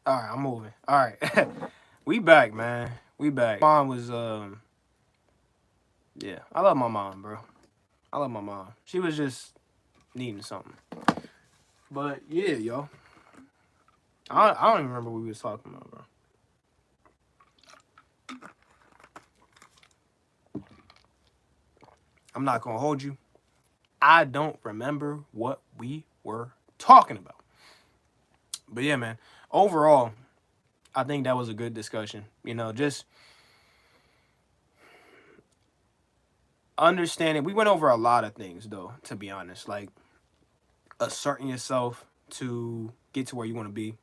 All right, I'm moving. All right. We back, man. We back. Mom was yeah. I love my mom, bro. I love my mom. She was just needing something. But yeah, yo. I don't even remember what we was talking about, bro. I'm not gonna hold you. I don't remember what we were talking about. But yeah, man. Overall, I think that was a good discussion. Just understanding. We went over a lot of things, though. To be honest, like asserting yourself to get to where you want to be,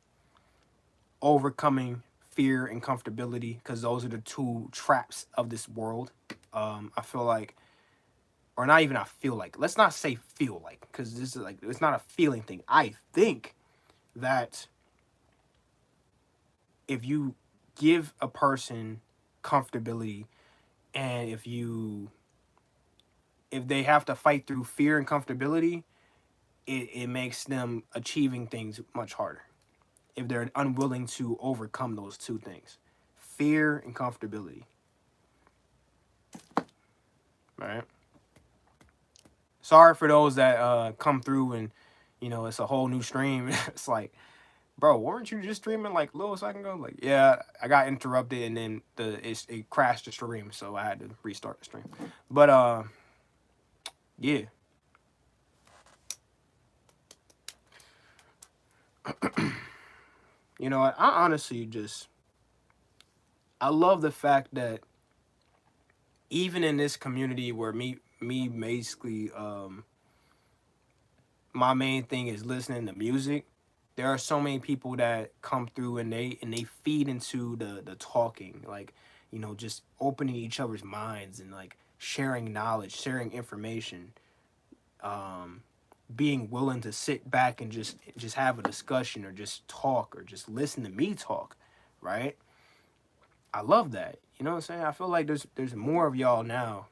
overcoming fear and comfortability, because those are the two traps of this world. I feel like, or not even I feel like. Let's not say feel like, because this is like it's not a feeling thing. I think that if you give a person comfortability, and if they have to fight through fear and comfortability, it makes them achieving things much harder if they're unwilling to overcome those two things, fear and comfortability. Right. Sorry for those that come through and it's a whole new stream. It's like, bro, weren't you just streaming like a little second ago? Like, yeah, I got interrupted and then it crashed the stream, so I had to restart the stream. But yeah. I honestly just I love the fact that even in this community where me basically my main thing is listening to music, there are so many people that come through and they feed into the talking, like, just opening each other's minds and like sharing knowledge, sharing information, um being willing to sit back and just have a discussion or just talk or just listen to me talk, right? I love that. You know what I'm saying? I feel like there's more of y'all now,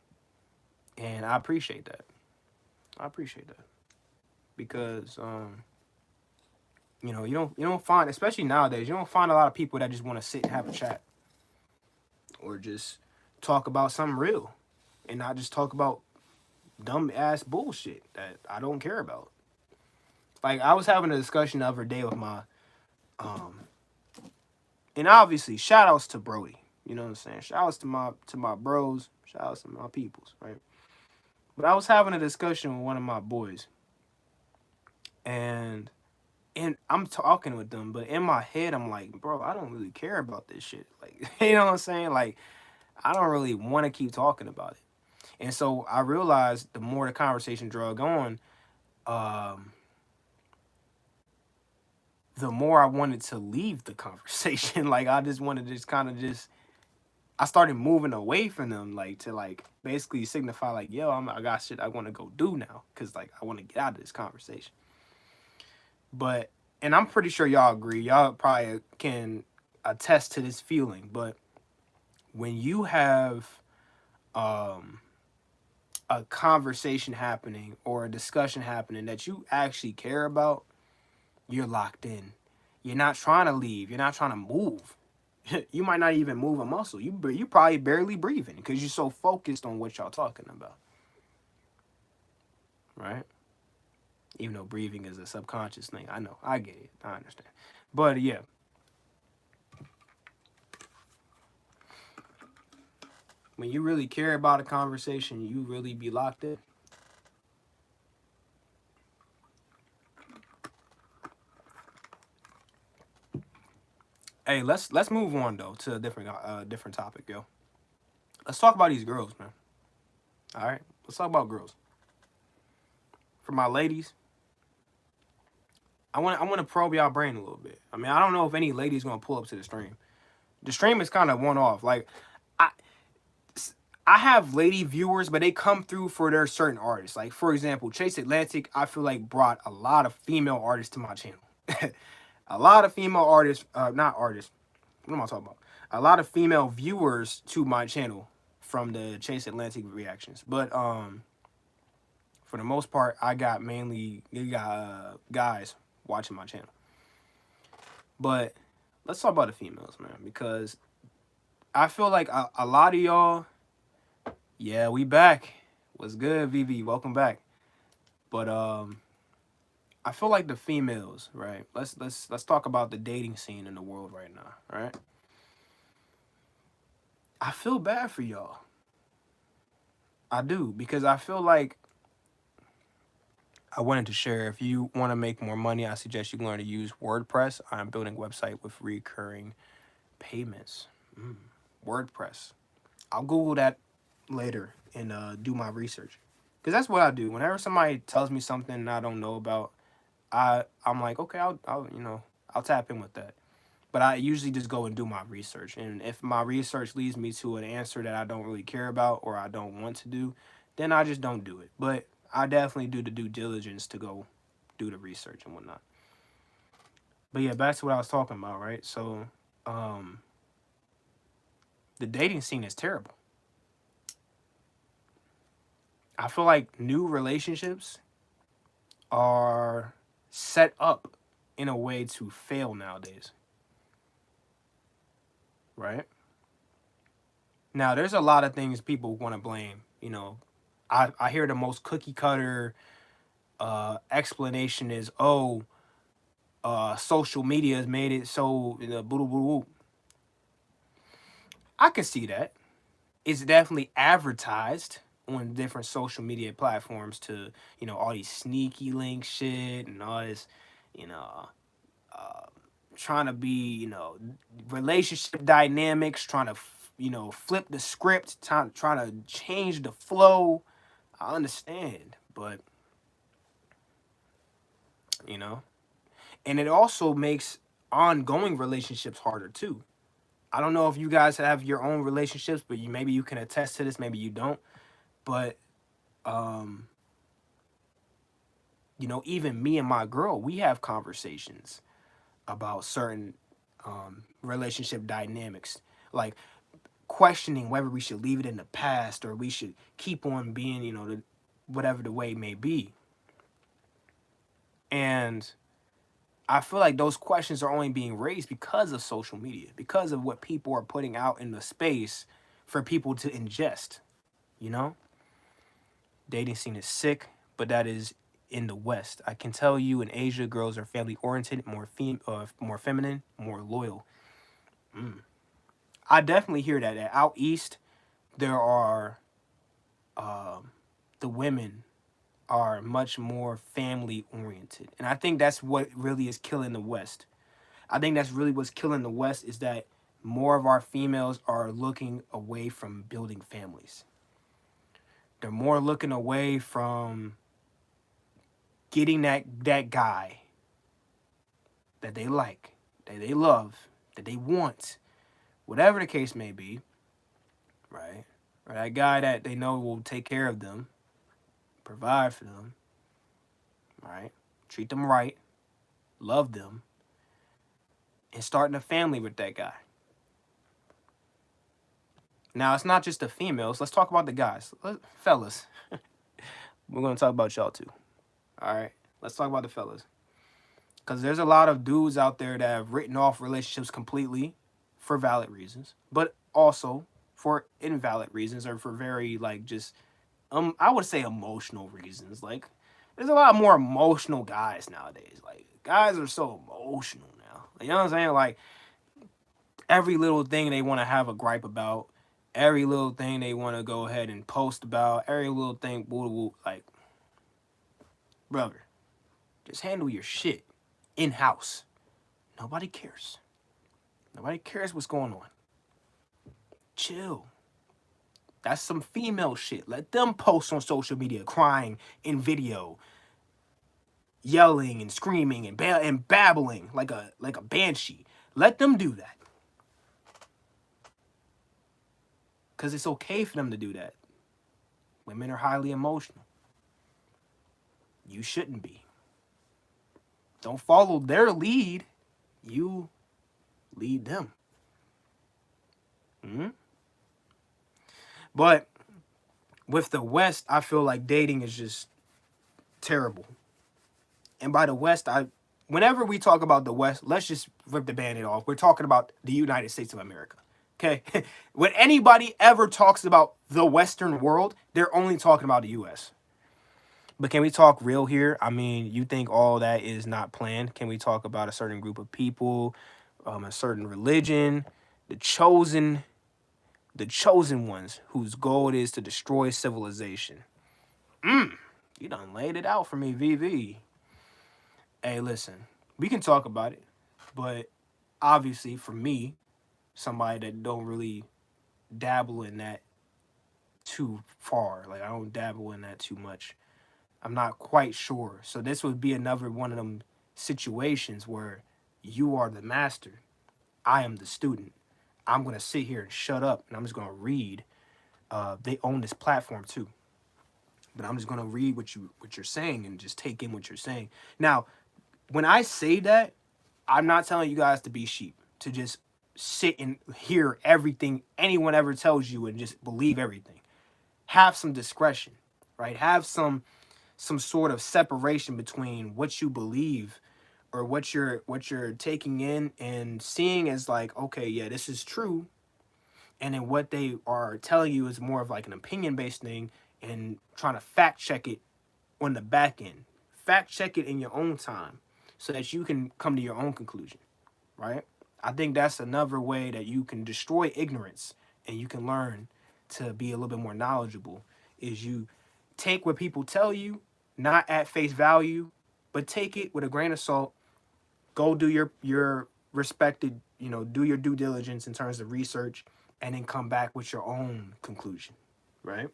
and I appreciate that. I appreciate that because you don't find, especially nowadays, you don't find a lot of people that just want to sit and have a chat or just talk about something real and not just talk about dumb ass bullshit that I don't care about. Like I was having a discussion the other day with my um and obviously shout outs to Brody. You know what I'm saying? Shout outs to my bros, shout outs to my peoples, right? But I was having a discussion with one of my boys, and I'm talking with them, but in my head I'm like, bro, I don't really care about this shit. Like, you know what I'm saying? Like, I don't really want to keep talking about it. And so I realized the more the conversation drug on, um, the more I wanted to leave the conversation. Like, I just wanted to just kind of just I started moving away from them, like to like basically signify like, yo, I got shit I want to go do now, cause like I want to get out of this conversation. But and I'm pretty sure y'all agree. Y'all probably can attest to this feeling. But when you have um, a conversation happening or a discussion happening that you actually care about, you're locked in. You're not trying to leave. You're not trying to move. You might not even move a muscle. You probably barely breathing because you're so focused on what y'all talking about, right? Even though breathing is a subconscious thing, I know, I get it, I understand. But yeah, when you really care about a conversation, you really be locked in. Hey, let's move on though to a different topic, yo. Let's talk about these girls, man. All right, let's talk about girls. For my ladies, I want to probe y'all brain a little bit. I mean, I don't know if any ladies gonna pull up to the stream. The stream is kind of one off. Like, I I have lady viewers, but they come through for their certain artists. Like for example, Chase Atlantic, I feel like brought a lot of female artists to my channel. A lot of female artists, not artists. What am I talking about? A lot of female viewers to my channel from the Chase Atlantic reactions. But for the most part, I got mainly guys watching my channel. But let's talk about the females, man, because I feel like a lot of y'all, yeah, we back. What's good, VV? Welcome back. But I feel like the females, right? Let's talk about the dating scene in the world right now, right? I feel bad for y'all. I do, because I feel like I wanted to share. If you want to make more money, I suggest you learn to use WordPress. I'm building a website with recurring payments. WordPress. I'll Google that later and do my research, because that's what I do. Whenever somebody tells me something I don't know about, I'm like, okay, I'll tap in with that. But I usually just go and do my research, and if my research leads me to an answer that I don't really care about or I don't want to do, then I just don't do it. But I definitely do the due diligence to go do the research and whatnot. But yeah, back to what I was talking about, right? So, um, the dating scene is terrible. I feel like new relationships are set up in a way to fail nowadays, right? Now, there's a lot of things people want to blame. I hear the most cookie cutter explanation is, oh, social media has made it so, boo boo boo. I can see that. It's definitely advertised on different social media platforms to, all these sneaky link shit and all this, you know, uh, trying to be, relationship dynamics, trying to, flip the script, trying to change the flow. I understand, but, you know, and it also makes ongoing relationships harder too. I don't know if you guys have your own relationships, but maybe you can attest to this, maybe you don't. But um, even me and my girl, we have conversations about certain relationship dynamics, like questioning whether we should leave it in the past or we should keep on being, whatever the way may be. And I feel like those questions are only being raised because of social media, because of what people are putting out in the space for people to ingest, you know? Dating scene is sick, but that is in the West. I can tell you in Asia, girls are family oriented, more feminine, more loyal. Mm. I definitely hear that. Out east, there are the women are much more family oriented, and I think that's what really is killing the West. I think that's really what's killing the West is that more of our females are looking away from building families. They're more looking away from getting that guy that they like, that they love, that they want, whatever the case may be, right? Or that guy that they know will take care of them, provide for them, right? Treat them right, love them, and starting a family with that guy. Now, it's not just the females. Let's talk about the guys. Fellas, we're going to talk about y'all too. All right? Let's talk about the fellas. Because there's a lot of dudes out there that have written off relationships completely for valid reasons, but also for invalid reasons or for very, like, just, I would say emotional reasons. Like, there's a lot more emotional guys nowadays. Like, guys are so emotional now. You know what I'm saying? Like, every little thing they want to have a gripe about, every little thing they want to go ahead and post about, every little thing, like, brother, just handle your shit in house. Nobody cares. Nobody cares what's going on. Chill. That's some female shit. Let them post on social media, crying in video, yelling and screaming and babbling like a banshee. Let them do that. Because it's okay for them to do that. Women are highly emotional. You shouldn't be. Don't follow their lead. You lead them. Mm-hmm. But with the West, I feel like dating is just terrible. And by the West, whenever we talk about the West, let's just rip the band-aid off. We're talking about the United States of America. Okay? When anybody ever talks about the Western world, they're only talking about the US. But can we talk real here? I mean, you think all that is not planned? Can we talk about a certain group of people, a certain religion, the chosen, the chosen ones whose goal it is to destroy civilization? You done laid it out for me, VV. Hey, listen, we can talk about it, but obviously for me, somebody that don't really dabble in that too far, like I don't dabble in that too much. I'm not quite sure. So this would be another one of them situations where you are the master, I am the student. I'm gonna sit here and shut up, and I'm just gonna read. They own this platform too, but I'm just gonna read what you're saying and just take in what you're saying. Now, when I say that, I'm not telling you guys to be sheep, to just sit and hear everything anyone ever tells you and just believe everything. Have some discretion, right? Have some sort of separation between what you believe or what you're taking in and seeing as like, okay, yeah, this is true, and then what they are telling you is more of like an opinion based thing, and trying to fact check it on the back end. Fact check it in your own time so that you can come to your own conclusion, right? I think that's another way that you can destroy ignorance and you can learn to be a little bit more knowledgeable, is you take what people tell you, not at face value, but take it with a grain of salt. Go do your respected, do your due diligence in terms of research, and then come back with your own conclusion, right?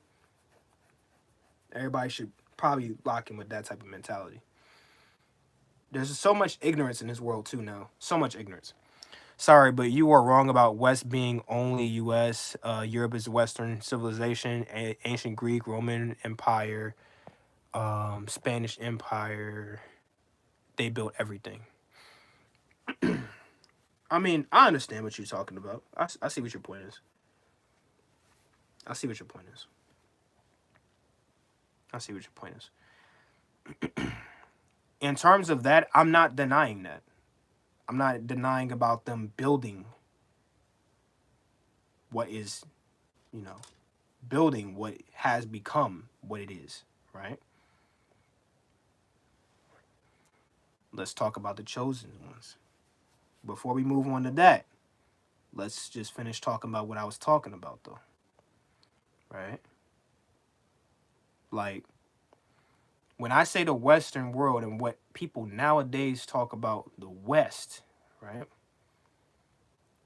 Everybody should probably lock in with that type of mentality. There's so much ignorance in this world too now. So much ignorance. Sorry, but you are wrong about West being only U.S. Europe is Western civilization, ancient Greek, Roman Empire, Spanish Empire. They built everything. I mean, I understand what you're talking about. I see what your point is. I see what your point is. I see what your point is. In terms of that, I'm not denying that. I'm not denying about them building what is, you know, building what has become what it is, right? Let's talk about the chosen ones. Before we move on to that, let's just finish talking about what I was talking about, though, right? Like, when I say the Western world and what people nowadays talk about the West, right?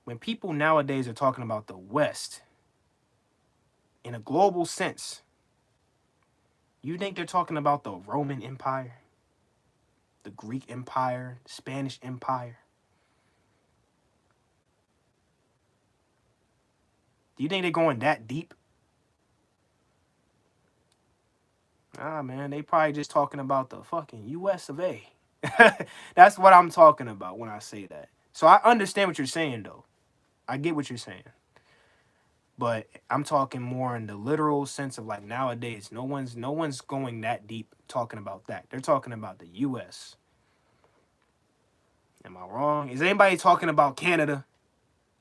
When people nowadays are talking about the West in a global sense, you think they're talking about the Roman Empire, the Greek Empire, Spanish Empire? Do you think they're going that deep? Ah, man, they probably just talking about the fucking US of A. That's what I'm talking about when I say that. So I understand what you're saying, though. I get what you're saying. But I'm talking more in the literal sense of like nowadays, no one's going that deep talking about that. They're talking about the US. Am I wrong? Is anybody talking about Canada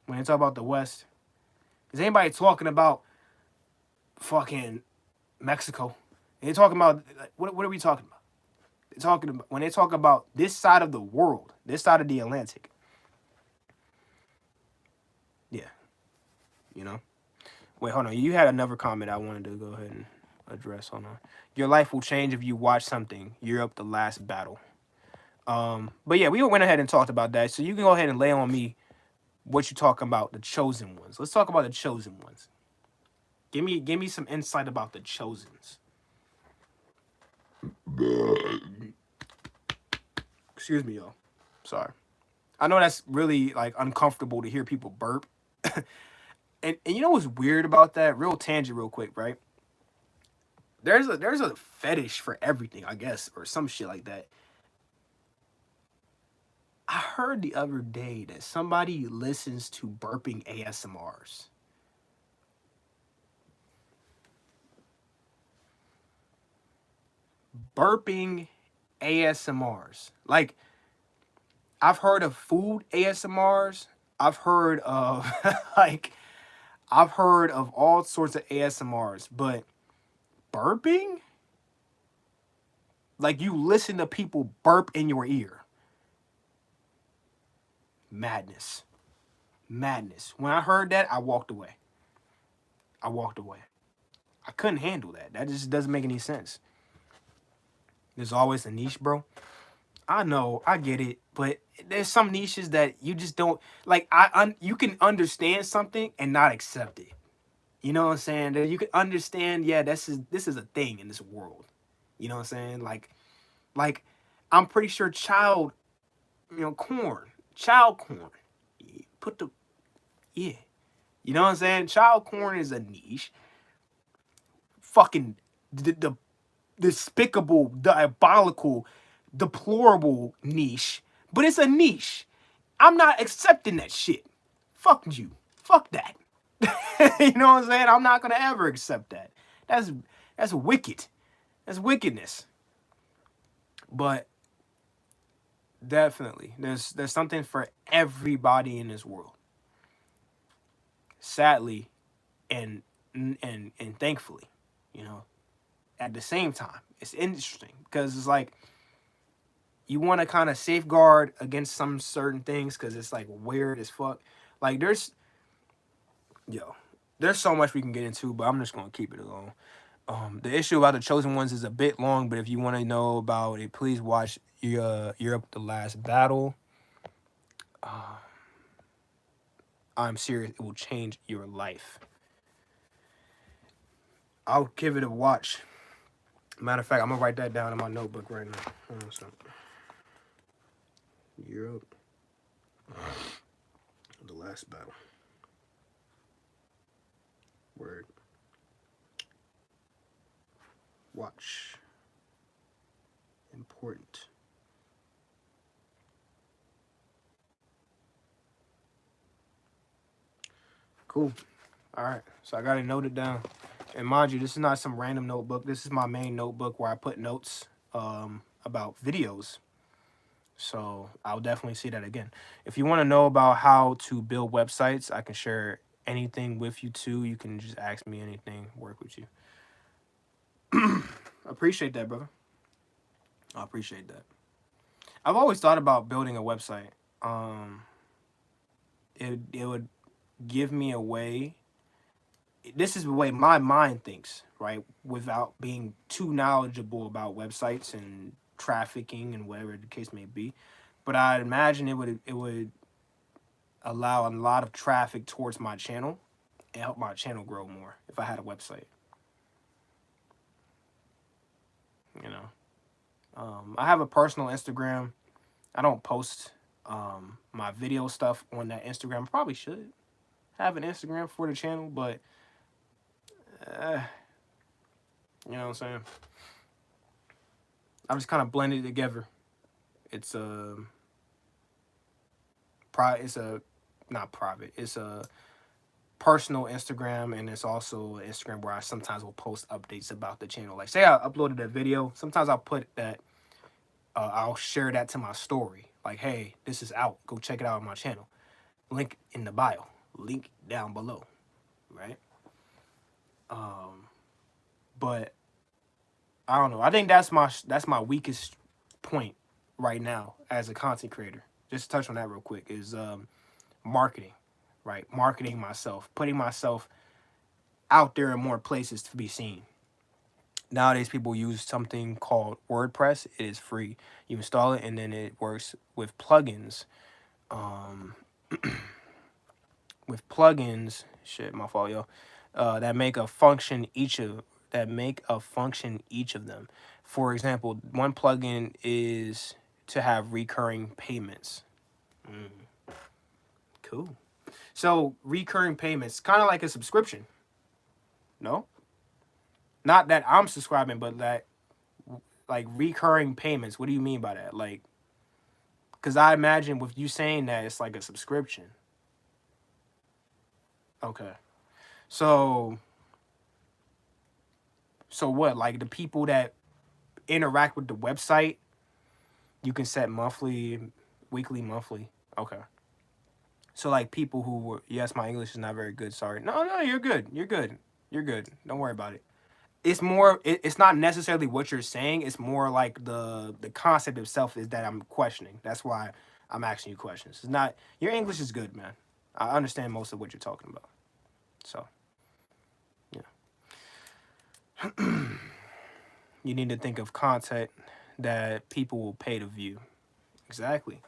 when they talk about the West? Is anybody talking about fucking Mexico? They talking about what are we talking about? They're talking about when they talk about this side of the world, this side of the Atlantic. Yeah, you know. Wait, hold on. You had another comment I wanted to go ahead and address. Hold on. Your life will change if you watch something. Europe, the last battle. But yeah, we went ahead and talked about that. So you can go ahead and lay on me what you're talking about, the chosen ones. Let's talk about the chosen ones. Give me some insight about the chosens. Excuse me, y'all. Sorry. I know that's really like uncomfortable to hear people burp. And you know what's weird about that? Real tangent, real quick, right? There's a fetish for everything, I guess, or some shit like that. I heard the other day that somebody listens to burping ASMRs. Burping ASMRs. Like, I've heard of food ASMRs. I've heard of like I've heard of all sorts of ASMRs, but burping? Like you listen to people burp in your ear. Madness. Madness. When I heard that, I walked away. I walked away. I couldn't handle that. That just doesn't make any sense. There's always a niche, bro. I know, I get it, but there's some niches that you just don't like. You can understand something and not accept it. You know what I'm saying? That you can understand, yeah, this is a thing in this world. You know what I'm saying? Like I'm pretty sure child corn. Put the yeah. You know what I'm saying? Child corn is a niche. Fucking the despicable, diabolical, deplorable niche, but it's a niche. I'm not accepting that shit. Fuck you. Fuck that. You know what I'm saying? I'm not gonna ever accept that. That's wicked. That's wickedness. But definitely, there's something for everybody in this world. Sadly, and thankfully, you know, at the same time, it's interesting because it's like you want to kind of safeguard against some certain things because it's like weird as fuck. Like there's so much we can get into, but I'm just gonna keep it alone. The issue about the Chosen Ones is a bit long, but if you want to know about it, please watch Europe: The Last Battle. I'm serious; it will change your life. I'll give it a watch. Matter of fact, I'm gonna write that down in my notebook right now. Hold on a second. Europe: The Last Battle. Word. Watch. Important. Cool. All right. So I got it noted down. And mind you, this is not some random notebook. This is my main notebook where I put notes about videos. So I'll definitely see that again. If you want to know about how to build websites, I can share anything with you too. You can just ask me anything, work with you. I appreciate that, brother. I appreciate that. I've always thought about building a website. It would give me a way. This is the way my mind thinks, right? Without being too knowledgeable about websites and trafficking and whatever the case may be. But I imagine it would allow a lot of traffic towards my channel and help my channel grow more if I had a website. You know, I have a personal Instagram. I don't post my video stuff on that Instagram. Probably should have an Instagram for the channel, but you know what I'm saying? I'm just kind of blended together. It's it's a not private. It's a personal Instagram, and it's also an Instagram where I sometimes will post updates about the channel. Like say I uploaded a video, sometimes I'll put that I'll share that to my story. Like, hey, this is out. Go check it out on my channel. Link in the bio. Link down below. Right? But I don't know. I think that's my weakest point right now as a content creator. Just to touch on that real quick is marketing, right? Marketing myself, putting myself out there in more places to be seen. Nowadays, people use something called WordPress. It is free. You install it, and then it works with plugins. With plugins, shit, my fault, yo. That make a function each of them. For example, one plugin is to have recurring payments. Cool. So recurring payments, kind of like a subscription. No? Not that I'm subscribing, but that like recurring payments. What do you mean by that? Like, because I imagine with you saying that it's like a subscription. Okay. So what? Like the people that interact with the website, you can set monthly Weekly, monthly. Okay. So like people who were, yes, my English is not very good. Sorry. No, no, you're good. You're good. You're good. Don't worry about it. It's more. It's not necessarily what you're saying. It's more like the concept itself is that I'm questioning. That's why I'm asking you questions. It's not your English is good, man. I understand most of what you're talking about. So yeah, you need to think of content that people will pay to view. Exactly.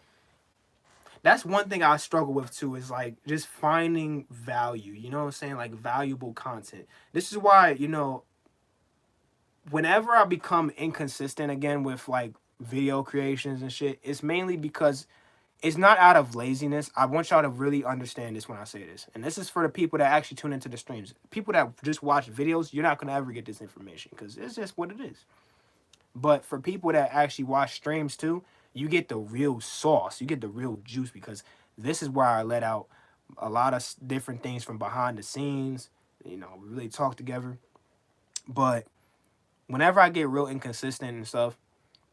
That's one thing I struggle with too, is like just finding value. You know what I'm saying? Like valuable content. This is why, whenever I become inconsistent again with like video creations and shit, it's mainly because it's not out of laziness. I want y'all to really understand this when I say this. And this is for the people that actually tune into the streams. People that just watch videos, you're not going to ever get this information because it's just what it is. But for people that actually watch streams too, you get the real sauce. You get the real juice because this is where I let out a lot of different things from behind the scenes. We really talk together. But whenever I get real inconsistent and stuff,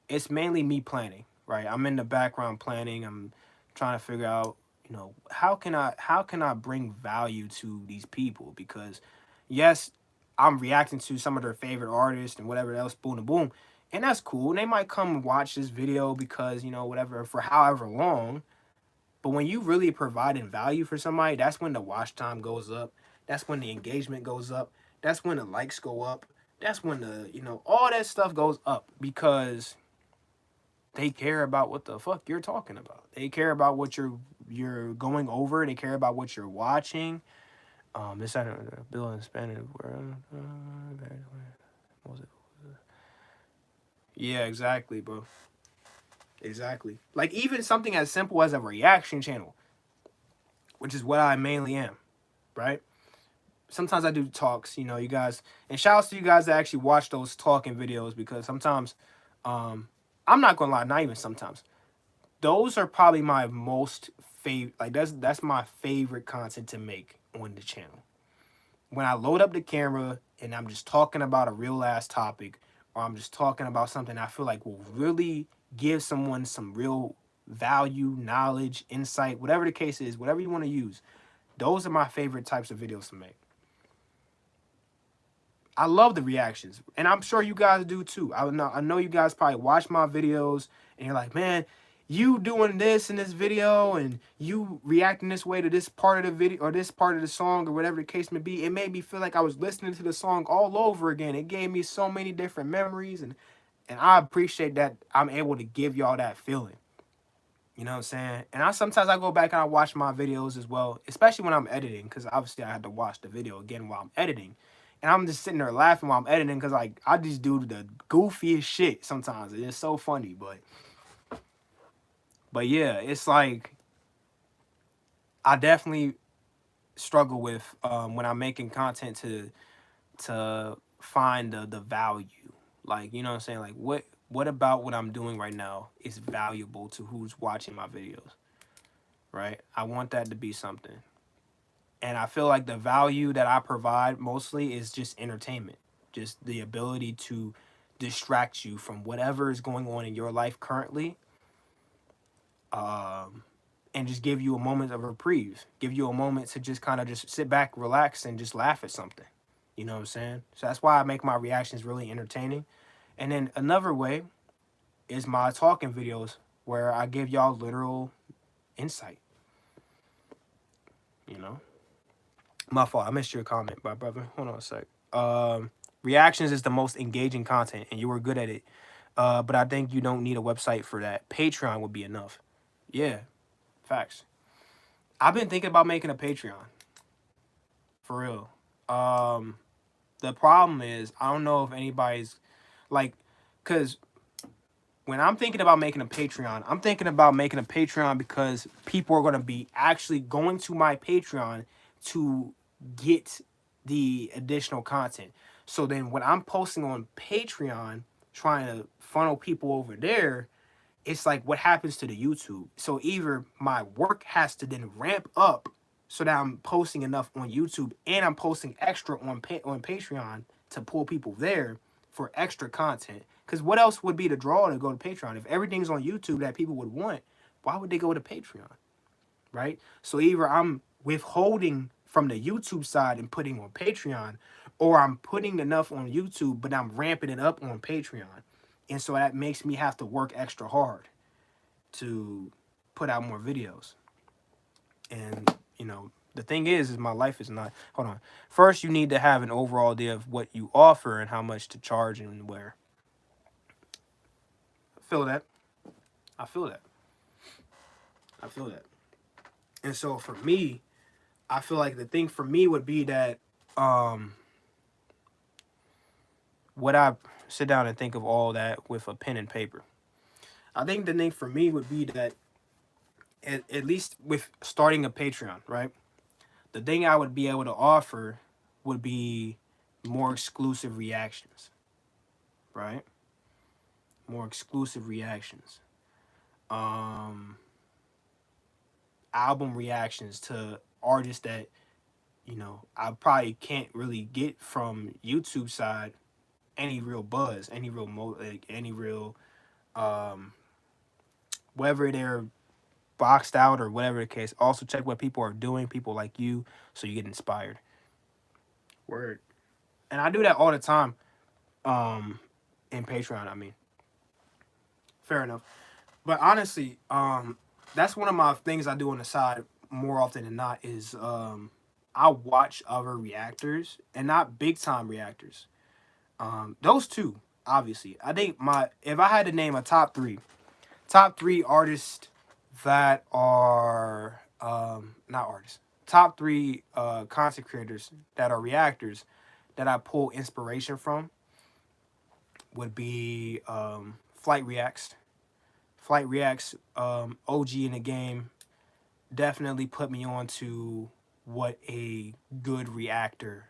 it's mainly me planning, right? I'm in the background planning. I'm trying to figure out, how can I bring value to these people? Because yes, I'm reacting to some of their favorite artists and whatever else, boom and boom. And that's cool. And they might come and watch this video because, whatever, for however long. But when you really providing value for somebody, that's when the watch time goes up. That's when the engagement goes up. That's when the likes go up. That's when all that stuff goes up because they care about what the fuck you're talking about. They care about what you're going over. They care about what you're watching. This I don't know, Bill in Spanish. Yeah, exactly, bro. Exactly. Like even something as simple as a reaction channel, which is what I mainly am, right? Sometimes I do talks, you guys, and shout outs to you guys that actually watch those talking videos because sometimes, I'm not gonna lie, not even sometimes. Those are probably my most favorite. Like that's my favorite content to make on the channel. When I load up the camera and I'm just talking about a real ass topic, or I'm just talking about something I feel like will really give someone some real value, knowledge, insight, whatever the case is, whatever you want to use. Those are my favorite types of videos to make. I love the reactions, and I'm sure you guys do too. I know you guys probably watch my videos, and you're like, man, you doing this in this video, and you reacting this way to this part of the video or this part of the song or whatever the case may be. It made me feel like I was listening to the song all over again. It gave me so many different memories, and I appreciate that I'm able to give y'all that feeling. You know what I'm saying? And sometimes I go back and I watch my videos as well, especially when I'm editing, because obviously I had to watch the video again while I'm editing. And I'm just sitting there laughing while I'm editing because like I just do the goofiest shit sometimes. It's so funny, but yeah, it's like I definitely struggle with when I'm making content to find the value. Like, you know what I'm saying? Like what about what I'm doing right now is valuable to who's watching my videos, right? I want that to be something. And I feel like the value that I provide mostly is just entertainment, just the ability to distract you from whatever is going on in your life currently, and just give you a moment of reprieve, give you a moment to just kind of just sit back, relax, and just laugh at something. You know what I'm saying? So that's why I make my reactions really entertaining. And then another way is my talking videos where I give y'all literal insight, you know? My fault. I missed your comment, my brother. Hold on a sec. Reactions is the most engaging content, and you were good at it. But I think you don't need a website for that. Patreon would be enough. Yeah, facts. I've been thinking about making a Patreon. For real. The problem is, I don't know if anybody's, like, because when I'm thinking about making a Patreon, I'm thinking about making a Patreon because people are going to be actually going to my Patreon to get the additional content. So then when I'm posting on Patreon, trying to funnel people over there, it's like what happens to the YouTube. So either my work has to then ramp up so that I'm posting enough on YouTube and I'm posting extra on Patreon to pull people there for extra content. Because what else would be the draw to go to Patreon? If everything's on YouTube that people would want, why would they go to Patreon? Right? So either I'm withholding from the YouTube side and putting on Patreon, or I'm putting enough on YouTube, but I'm ramping it up on Patreon. And so that makes me have to work extra hard to put out more videos. And, you know, the thing is my life is not, hold on. First, you need to have an overall idea of what you offer and how much to charge and where. I feel that. I feel that. I feel that. And so for me, I feel like the thing for me would be that would I sit down and think of all that with a pen and paper? I think the thing for me would be that at least with starting a Patreon, right? The thing I would be able to offer would be more exclusive reactions, right? More exclusive reactions. Album reactions to artists that, you know, I probably can't really get from YouTube side any real buzz, any real any real whether they're boxed out or whatever the case. Also check what people are doing, people like you, so you get inspired. Word. And I do that all the time. In Patreon, I mean. Fair enough. But honestly, that's one of my things I do on the side more often than not is I watch other reactors and not big time reactors. Those two, obviously. I think if I had to name a top three artists that are not artists, top three content creators that are reactors that I pull inspiration from would be Flight Reacts. Flight Reacts, OG in the game, definitely put me on to what a good reactor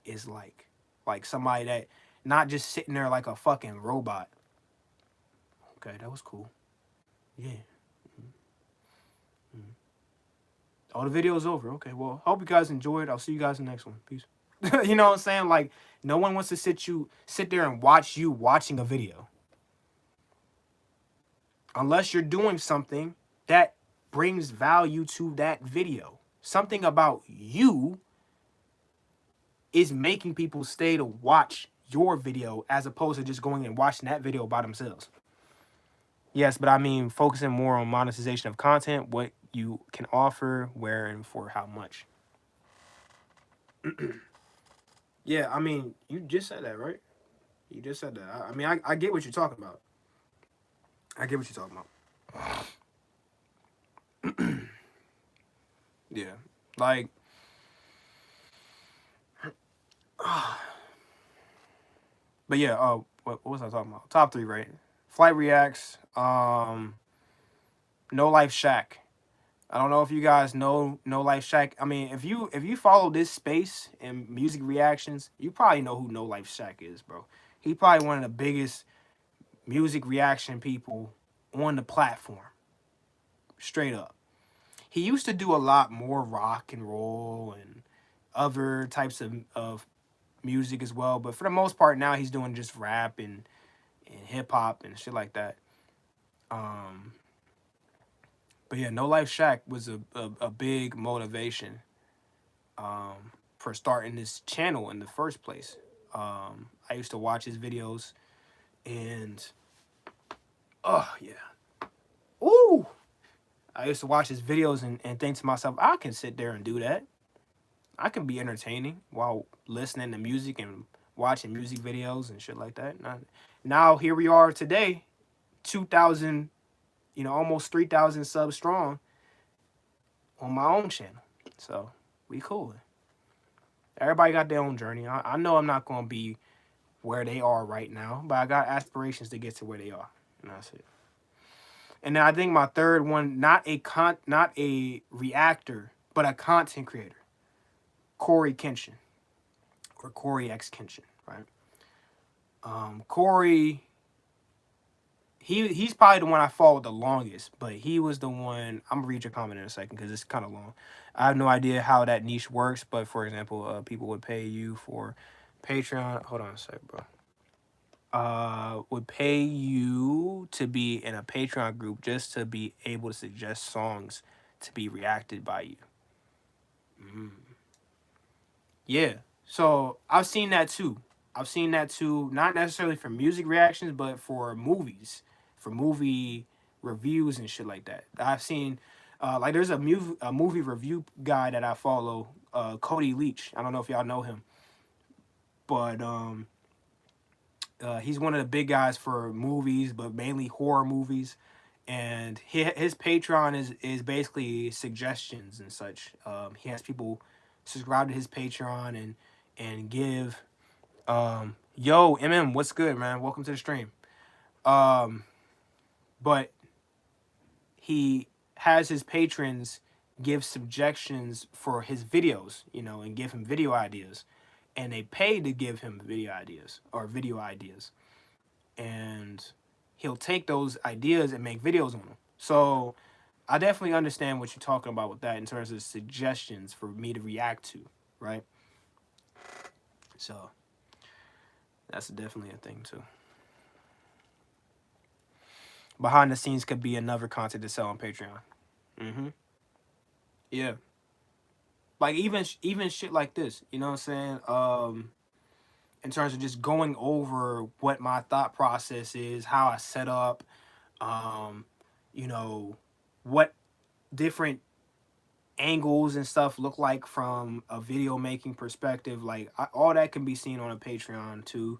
is like. Like somebody that not just sitting there like a fucking robot. Okay, that was cool. Yeah. Mm-hmm. Oh, the video is over. Okay, well, hope you guys enjoyed. I'll see you guys in the next one. Peace. You know what I'm saying? Like, no one wants to sit there and watch you watching a video. Unless you're doing something that brings value to that video. Something about you is making people stay to watch your video as opposed to just going and watching that video by themselves. Yes, but I mean focusing more on monetization of content, what you can offer, where, and for how much. Yeah, I mean, you just said that, right? You just said that. I mean, I get what you're talking about. I get what you're talking about. Yeah, like, but yeah. What was I talking about? Top three, right? Flight Reacts. No Life Shack. I don't know if you guys know No Life Shack. I mean, if you follow this space and music reactions, you probably know who No Life Shack is, bro. He probably one of the biggest music reaction people on the platform. Straight up. He used to do a lot more rock and roll and other types of music as well, but for the most part now he's doing just rap and hip hop and shit like that. But yeah, No Life Shack was a big motivation for starting this channel in the first place. I used to watch his videos and oh yeah. Ooh. I used to watch his videos and think to myself, I can sit there and do that. I can be entertaining while listening to music and watching music videos and shit like that. Now here we are today, 2,000, you know, almost 3,000 subs strong on my own channel. So we cool. Everybody got their own journey. I know I'm not going to be where they are right now, but I got aspirations to get to where they are. And that's it. And then I think my third one, not a reactor, but a content creator. Corey Kenshin. Or Corey X Kenshin, right? Corey, he's probably the one I followed the longest, but he was the one. I'm gonna read your comment in a second because it's kind of long. I have no idea how that niche works, but for example, people would pay you for Patreon. Hold on a sec, bro. would pay you to be in a Patreon group just to be able to suggest songs to be reacted by you. Yeah. So I've seen that too. I've seen that too, not necessarily for music reactions, but for movies, for movie reviews and shit like that. I've seen, like, there's a movie review guy that I follow, Cody Leach. I don't know if y'all know him, but he's one of the big guys for movies, but mainly horror movies. And his Patreon is basically suggestions and such. He has people subscribe to his Patreon and give. Yo, what's good, man? Welcome to the stream. But he has his patrons give suggestions for his videos, and give him video ideas, and they pay to give him video ideas, and he'll take those ideas and make videos on them. So I definitely understand what you're talking about with that in terms of suggestions for me to react to, right? So that's definitely a thing too. Behind the scenes could be another content to sell on Patreon. Yeah. Like even shit like this, you know what I'm saying? In terms of just going over what my thought process is, how I set up, um, what different angles and stuff look like from a video making perspective. Like all that can be seen on a Patreon too.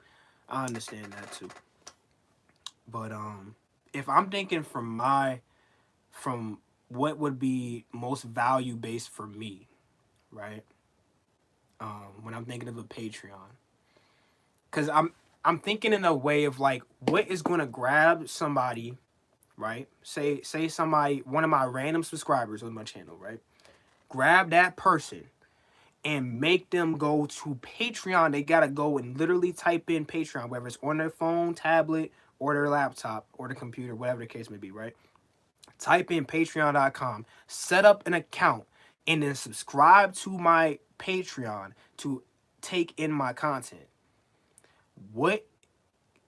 I understand that too. But if I'm thinking from what would be most value based for me, right? When I'm thinking of a Patreon, because I'm thinking in a way of like what is going to grab somebody, right? Say somebody, one of my random subscribers on my channel, right? Grab that person and make them go to Patreon. They gotta go and literally type in Patreon, whether it's on their phone, tablet, or their laptop, or the computer, whatever the case may be, right? Type in patreon.com, set up an account, and then subscribe to my Patreon to take in my content. What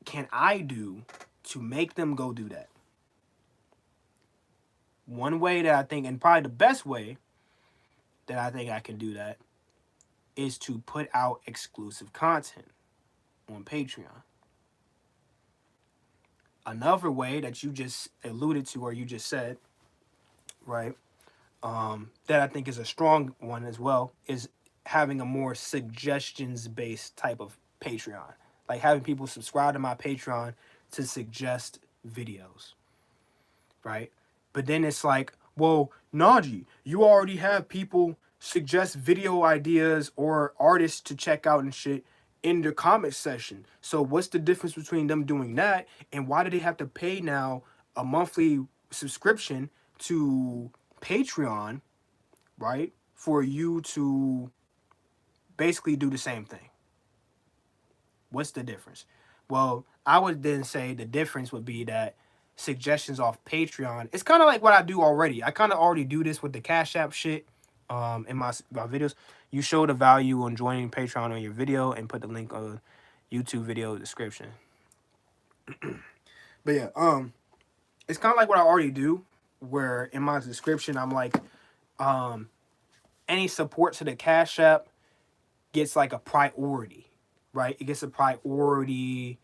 can I do to make them go do that? One way that I think, and probably the best way that I think I can do that, is to put out exclusive content on Patreon. Another way that you just alluded to, or you just said, right, that I think is a strong one as well, is having a more suggestions-based type of Patreon. Like having people subscribe to my Patreon to suggest videos, right? But then it's like, well, Najee, you already have people suggest video ideas or artists to check out and shit in the comment section. So what's the difference between them doing that and why do they have to pay now a monthly subscription to Patreon, right? For you to basically do the same thing. What's the difference? Well, I would then say the difference would be that suggestions off Patreon, it's kind of like what I do already. I kind of already do this with the Cash App shit in my videos. You show the value on joining Patreon on your video and put the link on YouTube video description. But yeah, it's kind of like what I already do, where in my description I'm like, any support to the Cash App gets like a priority, right? It gets a priority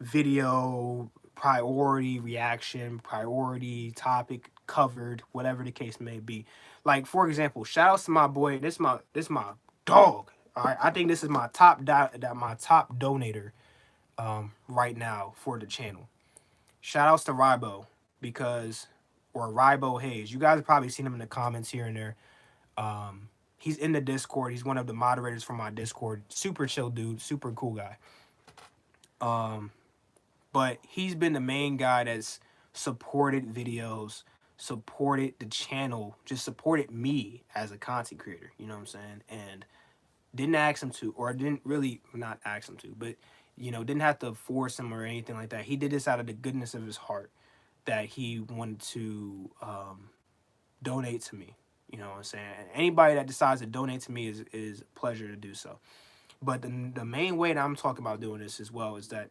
video, priority reaction, priority topic covered, whatever the case may be. Like for example, shout outs to my boy. This my dog. All right, I think this is my top donator right now for the channel. Shout outs to Rybo or Rybo Hayes. You guys have probably seen him in the comments here and there. He's in the Discord. He's one of the moderators for my Discord. Super chill dude, super cool guy. But he's been the main guy that's supported videos, supported the channel, just supported me as a content creator, you know what I'm saying? And didn't ask him to, or didn't really, not ask him to, but, didn't have to force him or anything like that. He did this out of the goodness of his heart that he wanted to donate to me, you know what I'm saying? And anybody that decides to donate to me is a pleasure to do so. But the main way that I'm talking about doing this as well is that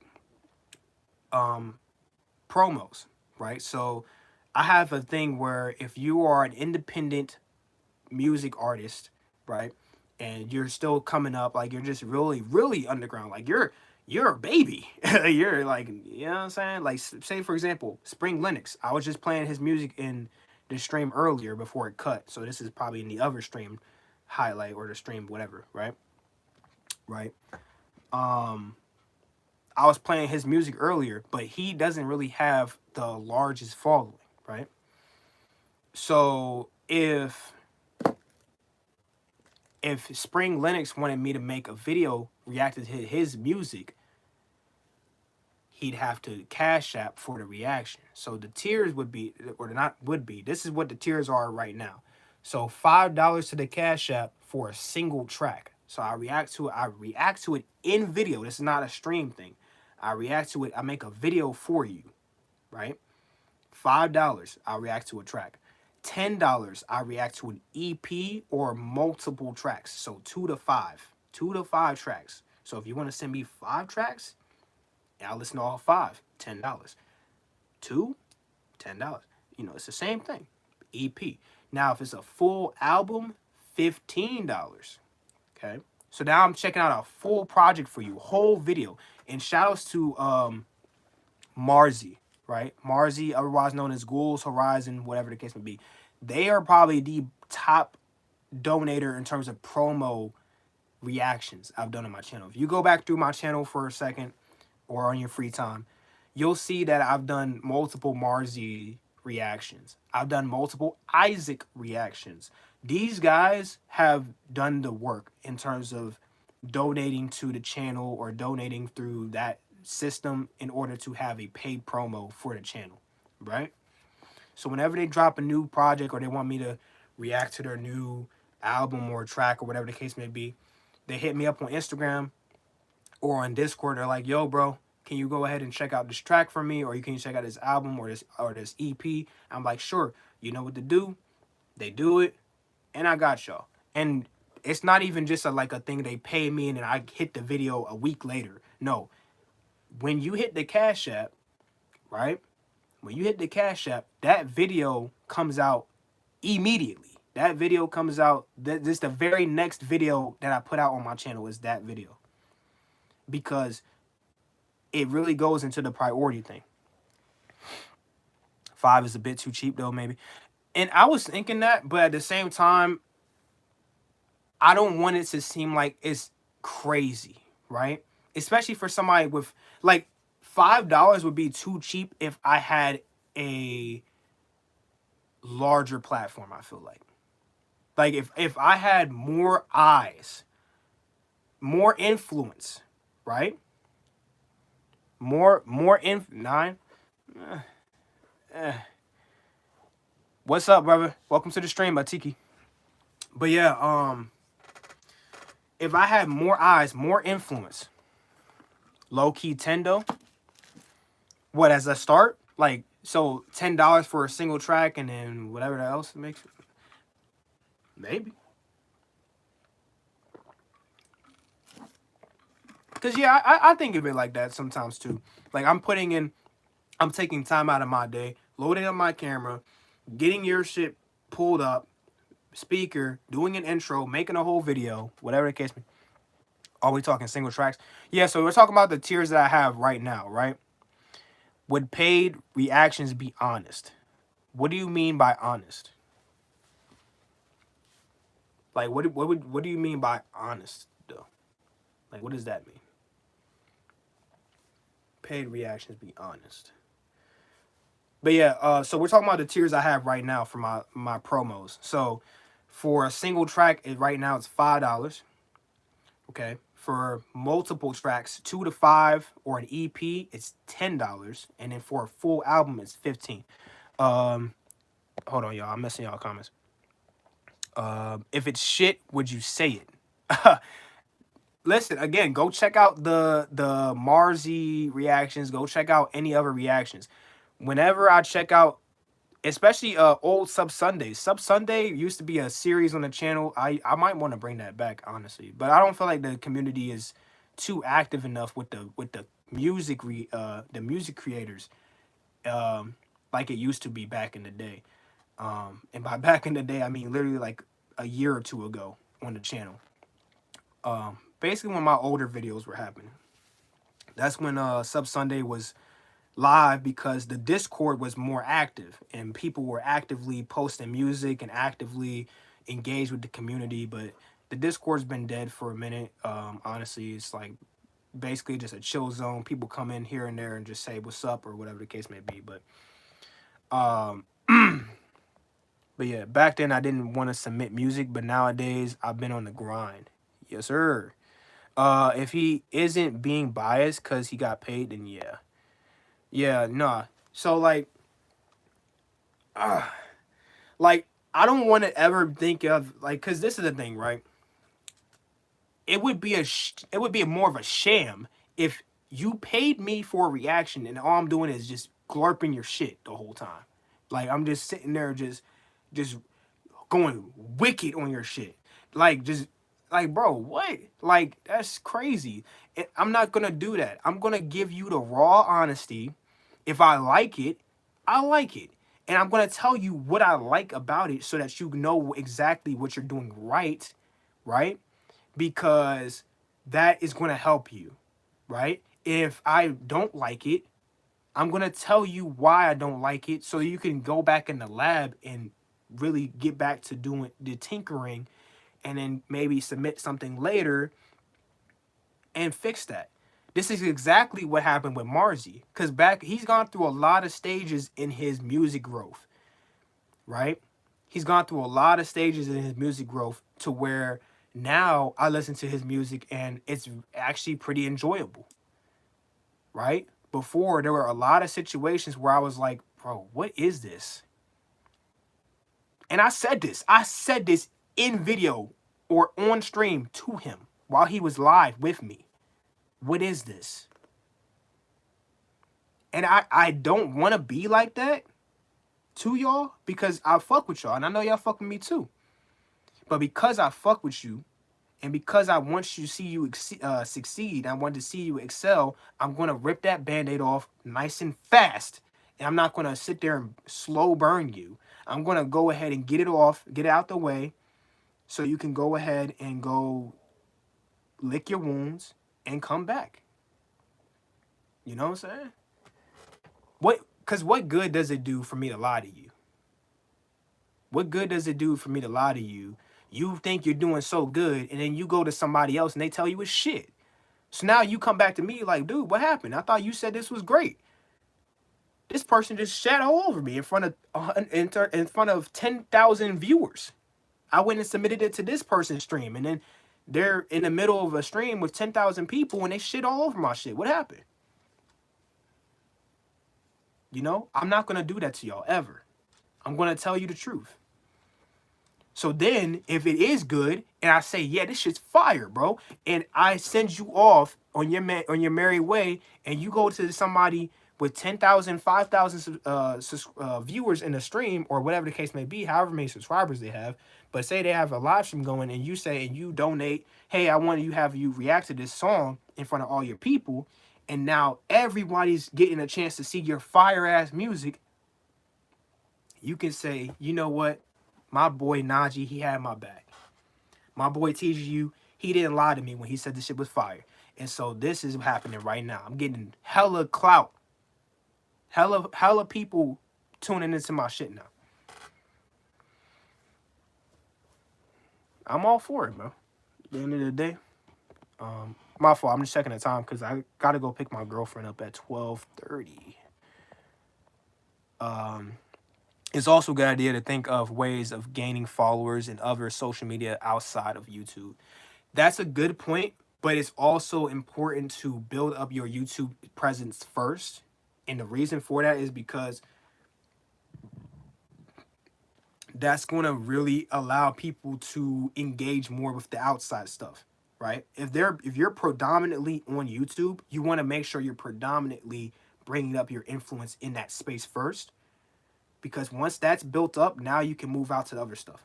promos, right? So I have a thing where if you are an independent music artist, right, and you're still coming up, like you're just really, really underground, like you're a baby, you're like, you know what I'm saying? Like, say for example, Spring Linux. I was just playing his music in the stream earlier before it cut, so this is probably in the other stream highlight or the stream whatever, right? Right. Um, I was playing his music earlier, but he doesn't really have the largest following, right? So if Spring Linux wanted me to make a video reacting to his music, he'd have to cash app for the reaction. So the tiers would be, or not would be, this is what the tiers are right now. So $5 to the cash app for a single track. So I react to it in video. This is not a stream thing. I react to it, I make a video for you, right? $5, I react to a track. $10, I react to an EP or multiple tracks. So 2 to 5 tracks. So if you want to send me 5 tracks, I'll listen to all 5, $10. 2, $10. You know, it's the same thing. EP. Now, if it's a full album, $15. Okay. So now I'm checking out a full project for you, whole video. And shout outs to Marzi, right? Marzi, otherwise known as Ghouls Horizon, whatever the case may be. They are probably the top donator in terms of promo reactions I've done on my channel. If you go back through my channel for a second or on your free time, you'll see that I've done multiple Marzi reactions. I've done multiple Isaac reactions. These guys have done the work in terms of donating to the channel or donating through that system in order to have a paid promo for the channel, right? So whenever they drop a new project or they want me to react to their new album or track or whatever the case may be, they hit me up on Instagram or on Discord. They're like, yo, bro, can you go ahead and check out this track for me? Or you can check out this album or this EP. I'm like, sure, you know what to do. They do it, and I got y'all. And it's not even just like a thing they pay me and then I hit the video a week later. No. When you hit the Cash App, right? When you hit the Cash App, that video comes out immediately. That video comes out. This is the very next video that I put out on my channel is that video. Because it really goes into the priority thing. 5 is a bit too cheap though, maybe. And I was thinking that, but at the same time, I don't want it to seem like it's crazy, right? Especially for somebody with, like, $5 would be too cheap if I had a larger platform, I feel like. Like, if I had more eyes, more influence, right? More 9. What's up, brother? Welcome to the stream, Batiki. But yeah, if I had more eyes, more influence, low-key $10, what, as a start? Like, so $10 for a single track and then whatever else it makes? Maybe. Because, yeah, I think of it like that sometimes, too. Like, I'm taking time out of my day, loading up my camera, getting your shit pulled up, speaker, doing an intro, making a whole video, whatever the case may be. Are we talking single tracks? Yeah, so we're talking about the tiers that I have right now, right? Would paid reactions be honest? What do you mean by honest? Like, what do you mean by honest, though? Like, what does that mean? Paid reactions be honest. But yeah, so we're talking about the tiers I have right now for my promos. So for a single track, right now it's $5. Okay. For multiple tracks, 2 to 5 or an EP, it's $10. And then for a full album, it's $15. Hold on, y'all. I'm messing y'all comments. If it's shit, would you say it? Listen, again, go check out the Marzi reactions. Go check out any other reactions. Whenever I check out especially old Sub Sundays. Sub Sunday used to be a series on the channel. I might want to bring that back, honestly, but I don't feel like the community is too active enough with the the music creators, um like it used to be back in the day. And by back in the day, I mean literally like a year or two ago on the channel. Basically when my older videos were happening. That's when Sub Sunday was live because the Discord was more active and people were actively posting music and actively engaged with the community. But the Discord's been dead for a minute. Honestly, it's like basically just a chill zone. People come in here and there and just say what's up or whatever the case may be. Um, but yeah, back then I didn't want to submit music, but nowadays I've been on the grind. Yes, sir. If he isn't being biased because he got paid, then yeah. Yeah, nah. So uh, like I don't want to ever think of like, cause this is the thing, right? It would be more of a sham if you paid me for a reaction and all I'm doing is just glurping your shit the whole time. Like I'm just sitting there just going wicked on your shit. Like just like bro, what? Like that's crazy. And I'm not gonna do that. I'm gonna give you the raw honesty. If I like it, I like it. And I'm gonna tell you what I like about it so that you know exactly what you're doing right, right? Because that is gonna help you, right? If I don't like it, I'm gonna tell you why I don't like it so you can go back in the lab and really get back to doing the tinkering and then maybe submit something later and fix that. This is exactly what happened with Marzi. Because back he's gone through a lot of stages in his music growth, right? He's gone through a lot of stages in his music growth to where now I listen to his music and it's actually pretty enjoyable, right? Before there were a lot of situations where I was like, bro, what is this? And I said this. I said this in video or on stream to him while he was live with me. What is this? And I don't want to be like that to y'all because I fuck with y'all and I know y'all fuck with me too. But because I fuck with you and because I want you to see you succeed, I want to see you excel, I'm going to rip that band-aid off nice and fast. And I'm not going to sit there and slow burn you. I'm going to go ahead and get it off, get it out the way so you can go ahead and go lick your wounds and come back. You know what I'm saying? Because what good does it do for me to lie to you? What good does it do for me to lie to you? You think you're doing so good, and then you go to somebody else and they tell you it's shit. So now you come back to me like, dude, what happened? I thought you said this was great. This person just shat all over me in front of in front of 10,000 viewers. I went and submitted it to this person's stream, and then they're in the middle of a stream with 10,000 people, and they shit all over my shit. What happened? You know, I'm not gonna do that to y'all ever. I'm gonna tell you the truth. So then, if it is good, and I say, yeah, this shit's fire, bro, and I send you off on your merry way, and you go to somebody with 10,000, 5,000 viewers in the stream, or whatever the case may be, however many subscribers they have, but say they have a live stream going, and you say, and you donate, hey, I want you have you react to this song in front of all your people, and now everybody's getting a chance to see your fire ass music. You can say, you know what? My boy Najee, he had my back. My boy TGU, he didn't lie to me when he said this shit was fire. And so this is happening right now. I'm getting hella clout. Hella people tuning into my shit now. I'm all for it, bro. At the end of the day. My fault. I'm just checking the time because I gotta go pick my girlfriend up at 12:30. It's also a good idea to think of ways of gaining followers in other social media outside of YouTube. That's a good point, but it's also important to build up your YouTube presence first. And the reason for that is because that's going to really allow people to engage more with the outside stuff, right? If you're predominantly on YouTube, you want to make sure you're predominantly bringing up your influence in that space first. Because once that's built up, now you can move out to the other stuff.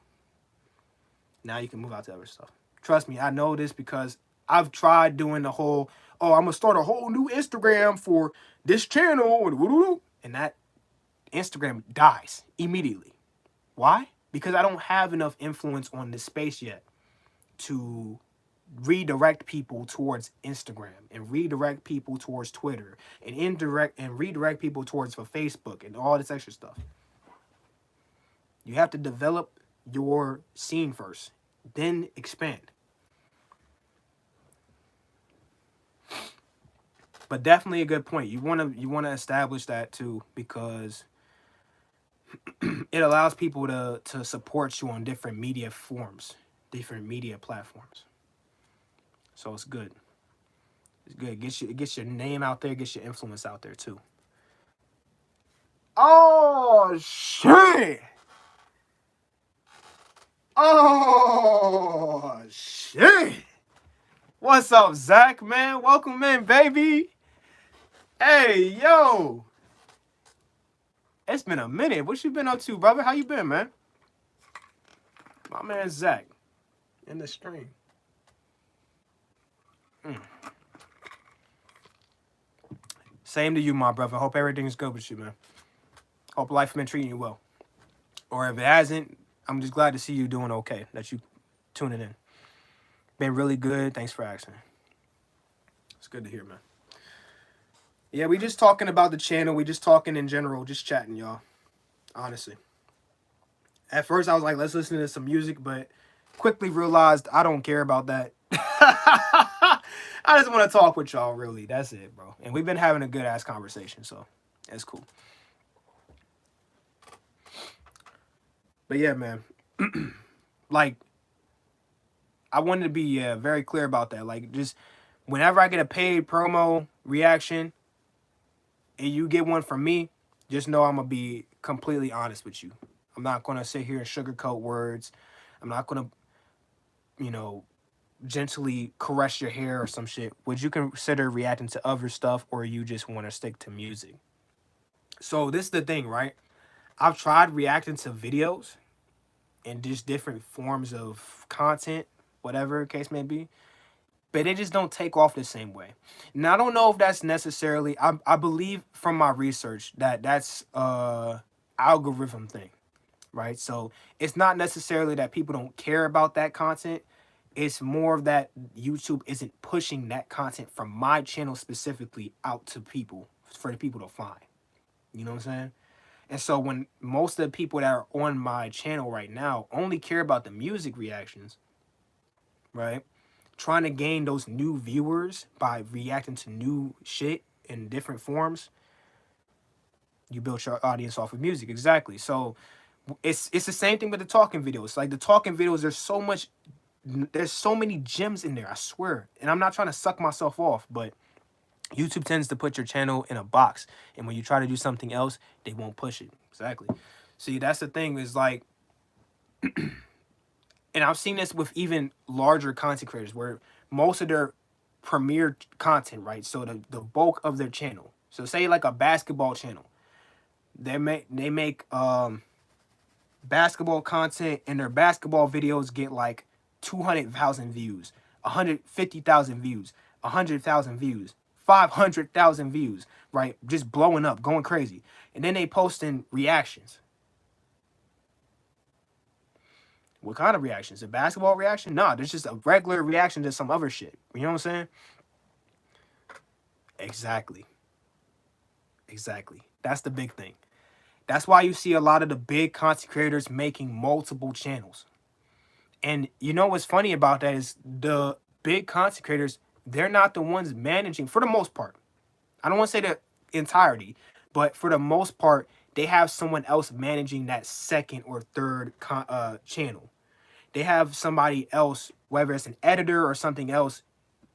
Now you can move out to other stuff. Trust me, I know this because I've tried doing the whole, oh, I'm going to start a whole new Instagram for this channel. And that Instagram dies immediately. Why? Because I don't have enough influence on this space yet to redirect people towards Instagram and redirect people towards Twitter and redirect people towards for Facebook and all this extra stuff. You have to develop your scene first, then expand. But definitely a good point. You want to establish that too, because it allows people to support you on different media forms, different media platforms. So it's good. It's good. It gets your name out there, gets your influence out there too. Oh shit! Oh shit! What's up, Zach, man? Welcome in, baby. Hey, yo. It's been a minute. What you been up to, brother? How you been, man? My man Zach in the stream. Same to you, my brother. Hope everything's good with you, man. Hope life been treating you well. Or if it hasn't, I'm just glad to see you doing okay, that you tuning in. Been really good. Thanks for asking. It's good to hear, man. Yeah, we just talking about the channel. We just talking in general, just chatting, y'all. Honestly. At first, I was like, let's listen to some music, but quickly realized I don't care about that. I just want to talk with y'all, really. That's it, bro. And we've been having a good-ass conversation, so that's cool. But yeah, man. Like, I wanted to be very clear about that. Like, just whenever I get a paid promo reaction and you get one from me, just know I'm going to be completely honest with you. I'm not going to sit here and sugarcoat words. I'm not going to, gently caress your hair or some shit. Would you consider reacting to other stuff, or you just want to stick to music? So this is the thing, right? I've tried reacting to videos and just different forms of content, whatever the case may be, but they just don't take off the same way. Now, I don't know if that's necessarily, I believe from my research that that's a algorithm thing, right? So it's not necessarily that people don't care about that content. It's more of that YouTube isn't pushing that content from my channel specifically out to people, for the people to find. You know what I'm saying? And so when most of the people that are on my channel right now only care about the music reactions, right? Trying to gain those new viewers by reacting to new shit in different forms, you build your audience off of music. Exactly. So it's the same thing with the talking videos. Like the talking videos, there's so many gems in there, I swear. And I'm not trying to suck myself off, but YouTube tends to put your channel in a box. And when you try to do something else, they won't push it. Exactly. See, that's the thing is like, and I've seen this with even larger content creators where most of their premier content, right? So the bulk of their channel. So say like a basketball channel. They make basketball content, and their basketball videos get like 200,000 views, 150,000 views, 100,000 views, 500,000 views, right? Just blowing up, going crazy. And then they post in reactions. What kind of reactions? A basketball reaction? No, there's just a regular reaction to some other shit. You know what I'm saying? Exactly. Exactly. That's the big thing. That's why you see a lot of the big content creators making multiple channels. And you know what's funny about that is the big content creators, they're not the ones managing, for the most part. I don't want to say the entirety, but for the most part, they have someone else managing that second or third channel. They have somebody else, whether it's an editor or something else,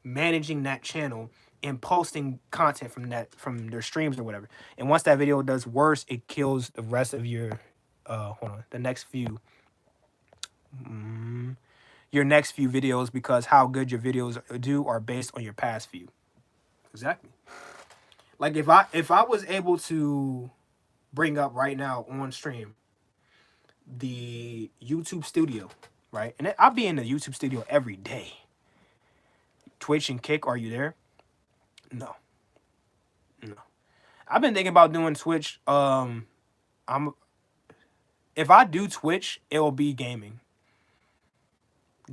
managing that channel and posting content from their streams or whatever. And once that video does worse, it kills the rest of your the next few your next few videos, because how good your videos do are based on your past few. Exactly. Like if I was able to bring up right now on stream the YouTube studio, right? And I'll be in the YouTube studio every day. Twitch and Kick, are you there? No, no. I've been thinking about doing Twitch. I'm if I do Twitch, it will be gaming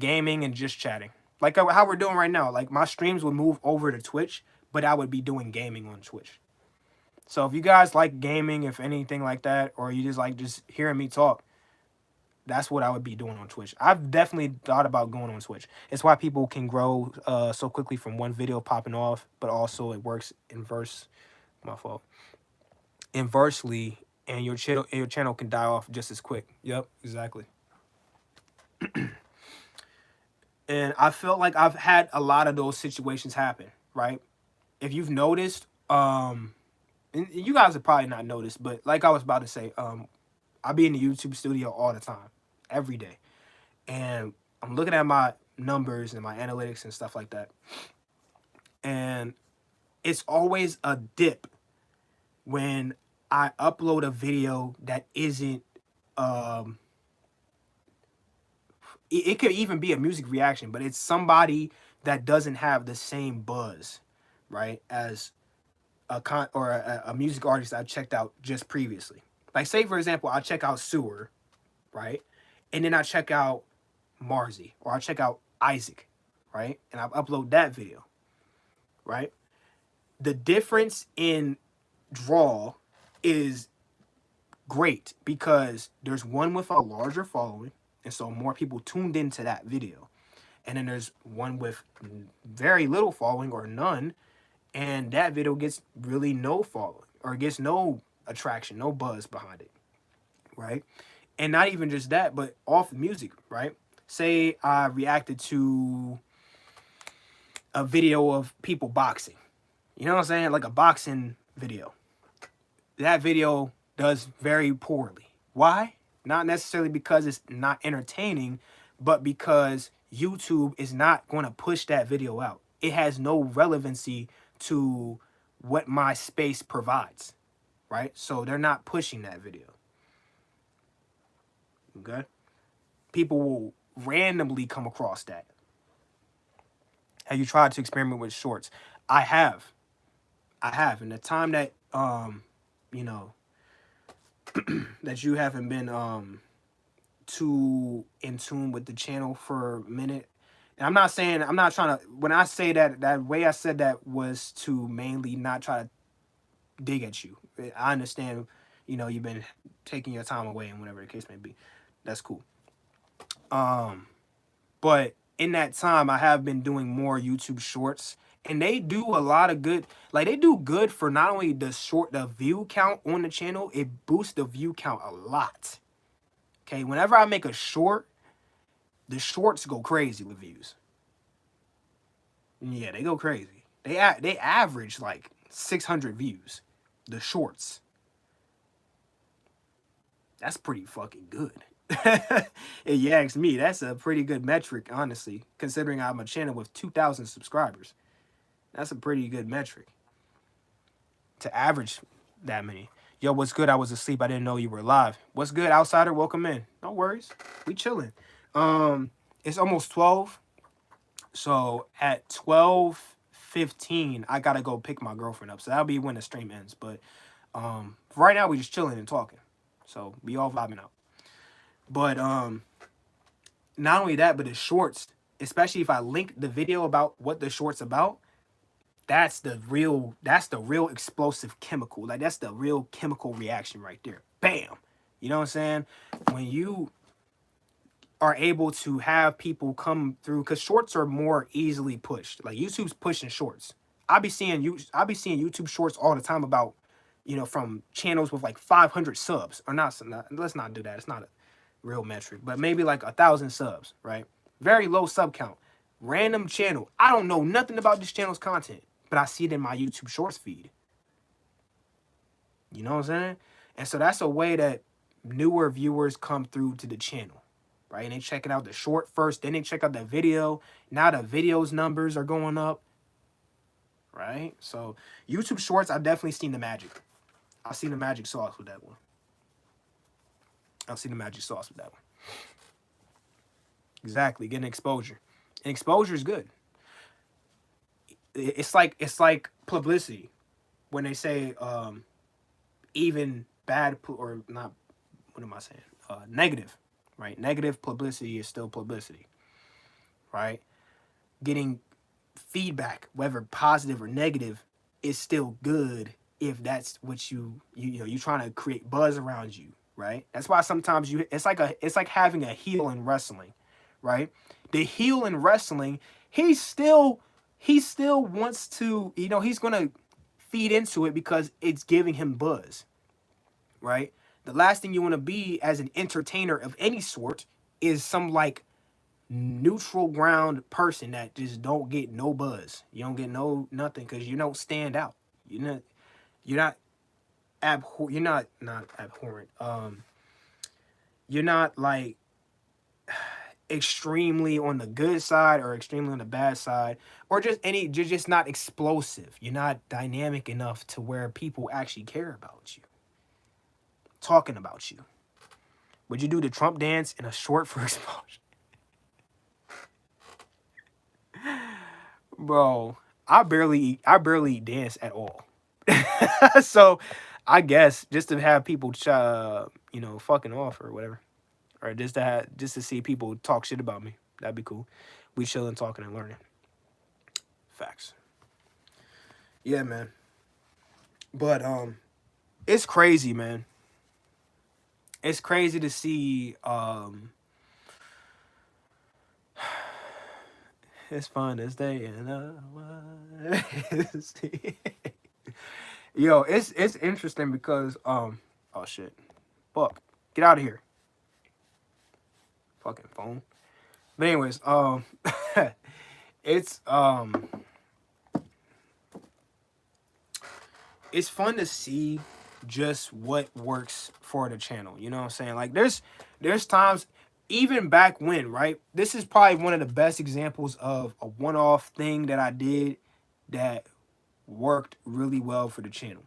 and just chatting, like how we're doing right now. Like my streams would move over to Twitch, but I would be doing gaming on Twitch. So if you guys like gaming, if anything like that, or you just like just hearing me talk, that's what I would be doing on Twitch. I've definitely thought about going on Twitch. It's why people can grow so quickly from one video popping off, but also it works inversely, and your channel can die off just as quick. Yep, exactly. And I felt like I've had a lot of those situations happen, right? If you've noticed, and you guys have probably not noticed, but like I was about to say, I be in the YouTube studio all the time, every day. And I'm looking at my numbers and my analytics and stuff like that. And it's always a dip when I upload a video that isn't, it could even be a music reaction, but it's somebody that doesn't have the same buzz, right, as a music artist I checked out just previously. Like, say for example, I check out Sewer, right, and then I check out Marzi, or I check out Isaac, right, and I upload that video, right. The difference in draw is great because there's one with a larger following, and so more people tuned into that video. And then there's one with very little following or none, and that video gets really no following or gets no attraction, no buzz behind it, right? And not even just that, but off music, right? Say I reacted to a video of people boxing. You know what I'm saying? Like a boxing video. That video does very poorly. Why? Not necessarily because it's not entertaining, but because YouTube is not going to push that video out. It has no relevancy to what my space provides, right? So they're not pushing that video. Okay? People will randomly come across that. Have you tried to experiment with shorts? I have. In the time that you know, that you haven't been too in tune with the channel for a minute. And I'm not trying to, when I say that way I said that was to mainly not try to dig at you. I understand, you know, you've been taking your time away and whatever the case may be. That's cool. But in that time, I have been doing more YouTube shorts, and they do a lot of good. Like, they do good for not only the view count on the channel, it boosts the view count a lot. Okay, whenever I make a short, the shorts go crazy with views. Yeah, they go crazy. They average like 600 views. The shorts. That's pretty fucking good. If you ask me, that's a pretty good metric, honestly, considering I'm a channel with 2,000 subscribers. That's a pretty good metric to average that many. Yo, what's good? I was asleep. I didn't know you were live. What's good, outsider? Welcome in. No worries. We chilling. It's almost 12. So at 12:15, I gotta go pick my girlfriend up. So that'll be when the stream ends. But right now we just chilling and talking. So we all vibing out. But not only that, but the shorts, especially if I link the video about what the short's about, that's the real explosive chemical. Like, that's the real chemical reaction right there. Bam. You know what I'm saying? When you are able to have people come through, because shorts are more easily pushed. Like, YouTube's pushing shorts. I be seeing YouTube shorts all the time about, you know, from channels with like 500 subs. Or not, let's not do that. It's not a real metric, but maybe like 1,000 subs, right? Very low sub count. Random channel. I don't know nothing about this channel's content, but I see it in my YouTube Shorts feed. You know what I'm saying? And so that's a way that newer viewers come through to the channel, right? And they checking out the short first, then they check out the video. Now the video's numbers are going up, right? So YouTube Shorts, I've definitely seen the magic. I seen the magic sauce with that one. I've seen the magic sauce with that one. Exactly, getting exposure. And exposure is good. It's like publicity when they say even bad or not. What am I saying? Negative, right? Negative publicity is still publicity, right? Getting feedback, whether positive or negative, is still good if that's what you know you're trying to create buzz around you, right? That's why sometimes it's like having a heel in wrestling, right? The heel in wrestling, he still wants to, he's gonna feed into it because it's giving him buzz, right? The last thing you want to be as an entertainer of any sort is some like neutral ground person that just don't get no buzz. You don't get no nothing because you don't stand out. You're not abhorrent. You're not like extremely on the good side or extremely on the bad side, or you're just not explosive. You're not dynamic enough to where people actually care about you, talking about you. Would you do the Trump dance in a short for exposure? Bro, I barely dance at all. So I guess just to have people fucking off or whatever. Or just to see people talk shit about me. That'd be cool. We chilling, talking, and learning. Facts. Yeah, man. But it's crazy, man. It's crazy to see it's fun to stay in Yo, it's interesting because oh shit. Fuck. Get out of here. Fucking phone. But anyways, it's it's fun to see just what works for the channel. You know what I'm saying? Like there's times even back when, right? This is probably one of the best examples of a one-off thing that I did that worked really well for the channel,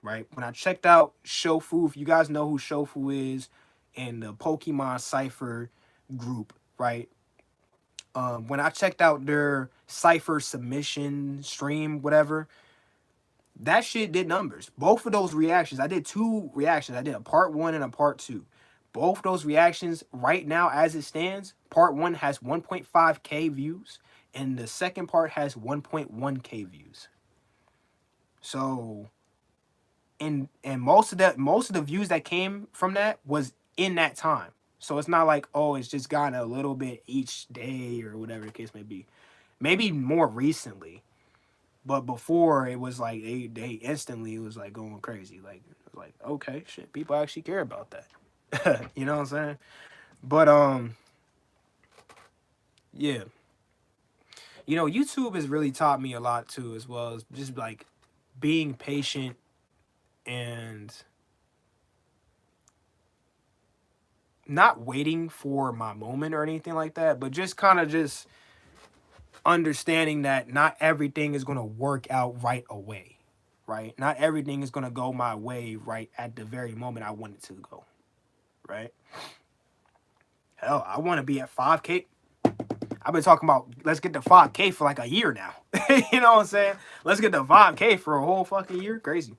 right? When I checked out Shofu, if you guys know who Shofu is, and the Pokemon Cypher group, right? When I checked out their Cypher submission stream, whatever, that shit did numbers. Both of those reactions, I did 2 reactions. I did a part 1 and a part 2. Both those reactions right now, as it stands, part 1 has 1.5K views, and the second part has 1.1K views. So, and most of the views that came from that was in that time. So it's not like, oh, it's just gotten a little bit each day or whatever the case may be. Maybe more recently. But before it was like they instantly, it was like going crazy. Like it was like, okay, shit, people actually care about that. You know what I'm saying? But yeah. YouTube has really taught me a lot too, as well as just like being patient and not waiting for my moment or anything like that, but just kind of just understanding that not everything is going to work out right away, right? Not everything is going to go my way right at the very moment I want it to go, right? Hell, I want to be at 5K. I've been talking about let's get to 5K for like a year now. You know what I'm saying? Let's get to 5K for a whole fucking year. Crazy.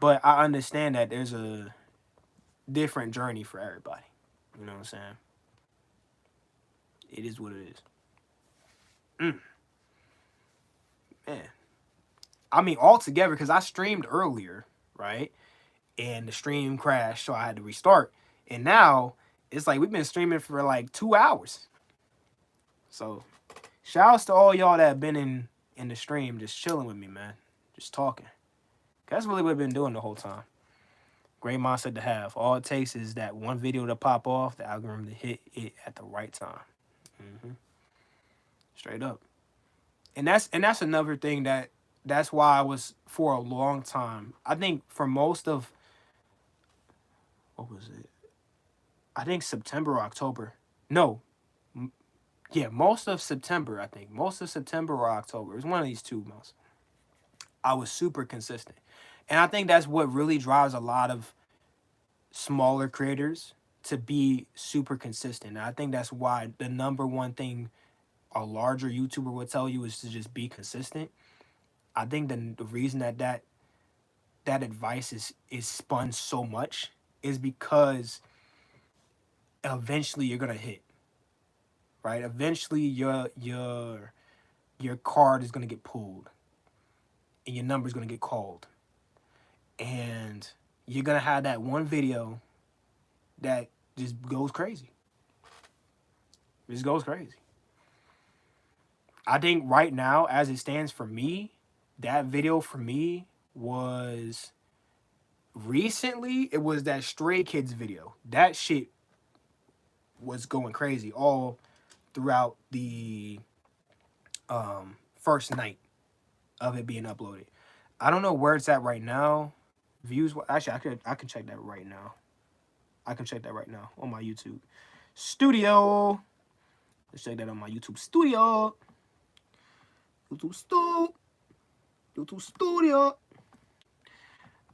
But I understand that there's a different journey for everybody. You know what I'm saying? It is what it is. Man. I mean, altogether, because I streamed earlier, right? And the stream crashed, so I had to restart. And now, it's like we've been streaming for like 2 hours. So, shouts to all y'all that have been in the stream, just chilling with me, man. Just talking. That's really what I've been doing the whole time. Great mindset to have. All it takes is that one video to pop off, the algorithm to hit it at the right time. Straight up. And that's another thing that's why I was for a long time. I think for most of what was it? I think September or October. No. Yeah, most of September, I think. Most of September or October. It was one of these 2 months. I was super consistent. And I think that's what really drives a lot of smaller creators to be super consistent. And I think that's why the number one thing a larger YouTuber would tell you is to just be consistent. I think the reason that advice is spun so much is because eventually you're gonna hit, right? Eventually your card is gonna get pulled and your number's gonna get called. And you're gonna have that one video that just goes crazy. Just goes crazy. I think right now, as it stands for me, that video for me was recently, it was that Stray Kids video. That shit was going crazy all throughout the first night of it being uploaded. I don't know where it's at right now. Views, actually, I can check that right now. I can check that right now on my YouTube studio. Let's check that on my YouTube studio. YouTube studio.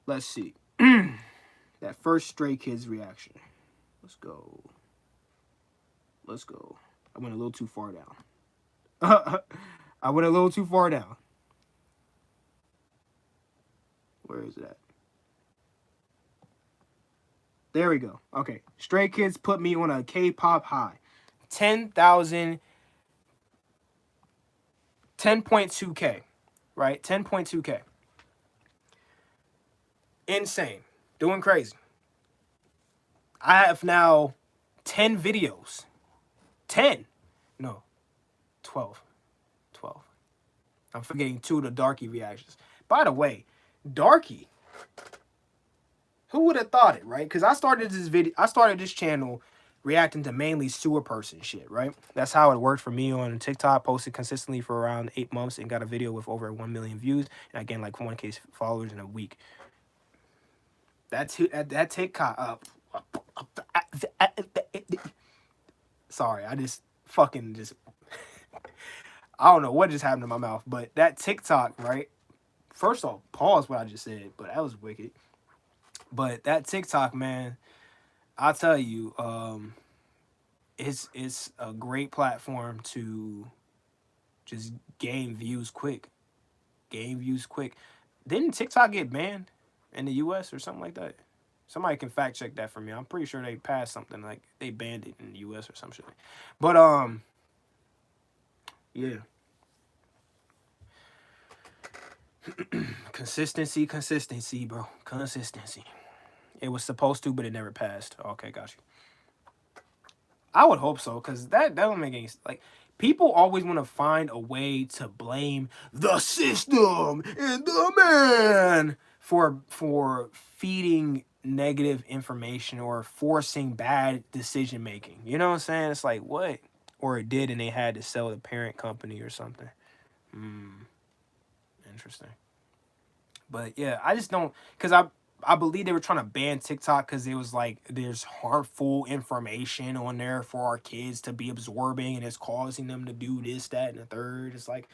Let's see. That first Stray Kids reaction. Let's go. Let's go. I went a little too far down. I went a little too far down. Where is that? There we go. Okay. Stray Kids put me on a K-pop high. 10,000. 10.2K. Right? 10.2K. Insane. Doing crazy. I have now 10 videos. 10. No. 12. 12. I'm forgetting 2 of the Darky reactions. By the way, Darky. Who would have thought it, right? Because I started this channel reacting to mainly sewer person shit, right? That's how it worked for me on TikTok. Posted consistently for around 8 months and got a video with over 1 million views. And I gained like 1K followers in a week. That TikTok sorry, I just fucking just I don't know what just happened to my mouth, but that TikTok, right? First off, pause what I just said, but that was wicked. But that TikTok, man, I'll tell you, it's a great platform to just gain views quick. Gain views quick. Didn't TikTok get banned in the US or something like that? Somebody can fact check that for me. I'm pretty sure they passed something like they banned it in the US or some shit. But yeah. Consistency, bro. Consistency. It was supposed to, but it never passed. Okay, got you. I would hope so, because that don't make any sense. Like, people always want to find a way to blame the system and the man for feeding negative information or forcing bad decision making. You know what I'm saying? It's like, what? Or it did and they had to sell the parent company or something. Interesting. But yeah, I just don't, because I believe they were trying to ban TikTok because it was like there's harmful information on there for our kids to be absorbing and it's causing them to do this, that, and the third. It's like,